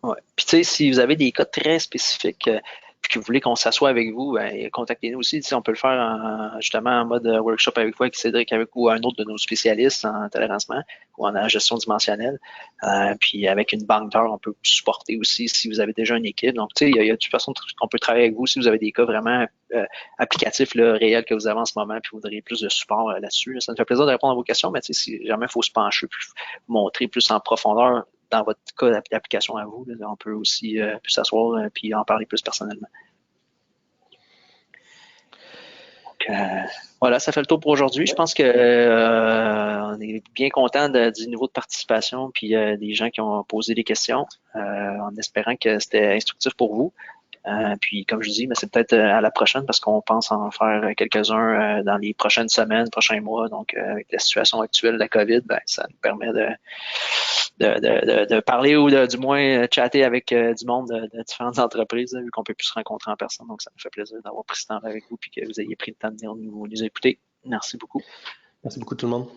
Ouais. Puis, tu sais, si vous avez des cas très spécifiques, puis que vous voulez qu'on s'assoie avec vous, contactez-nous aussi. On peut le faire justement en mode workshop avec vous, avec Cédric, ou un autre de nos spécialistes en tolérancement ou en gestion dimensionnelle. Puis avec une banque d'heures, on peut vous supporter aussi si vous avez déjà une équipe. Donc, tu sais, il y a de toute façon qu'on peut travailler avec vous si vous avez des cas vraiment applicatifs, là, réels que vous avez en ce moment, puis vous voudriez plus de support là-dessus. Ça nous fait plaisir de répondre à vos questions, mais si jamais il faut se pencher, puis montrer plus en profondeur dans votre cas d'application à vous, là, on peut aussi s'asseoir puis en parler plus personnellement. Donc, voilà, ça fait le tour pour aujourd'hui. Je pense que on est bien content du niveau de participation puis des gens qui ont posé des questions, en espérant que c'était instructif pour vous. Puis, comme je dis, mais c'est peut-être à la prochaine parce qu'on pense en faire quelques-uns dans les prochaines semaines, prochains mois. Donc, avec la situation actuelle de la COVID, ça nous permet de parler ou du moins chatter avec du monde de différentes entreprises, vu qu'on peut plus se rencontrer en personne. Donc, ça me fait plaisir d'avoir pris ce temps avec vous et que vous ayez pris le temps de venir nous écouter. Merci beaucoup. Merci beaucoup tout le monde.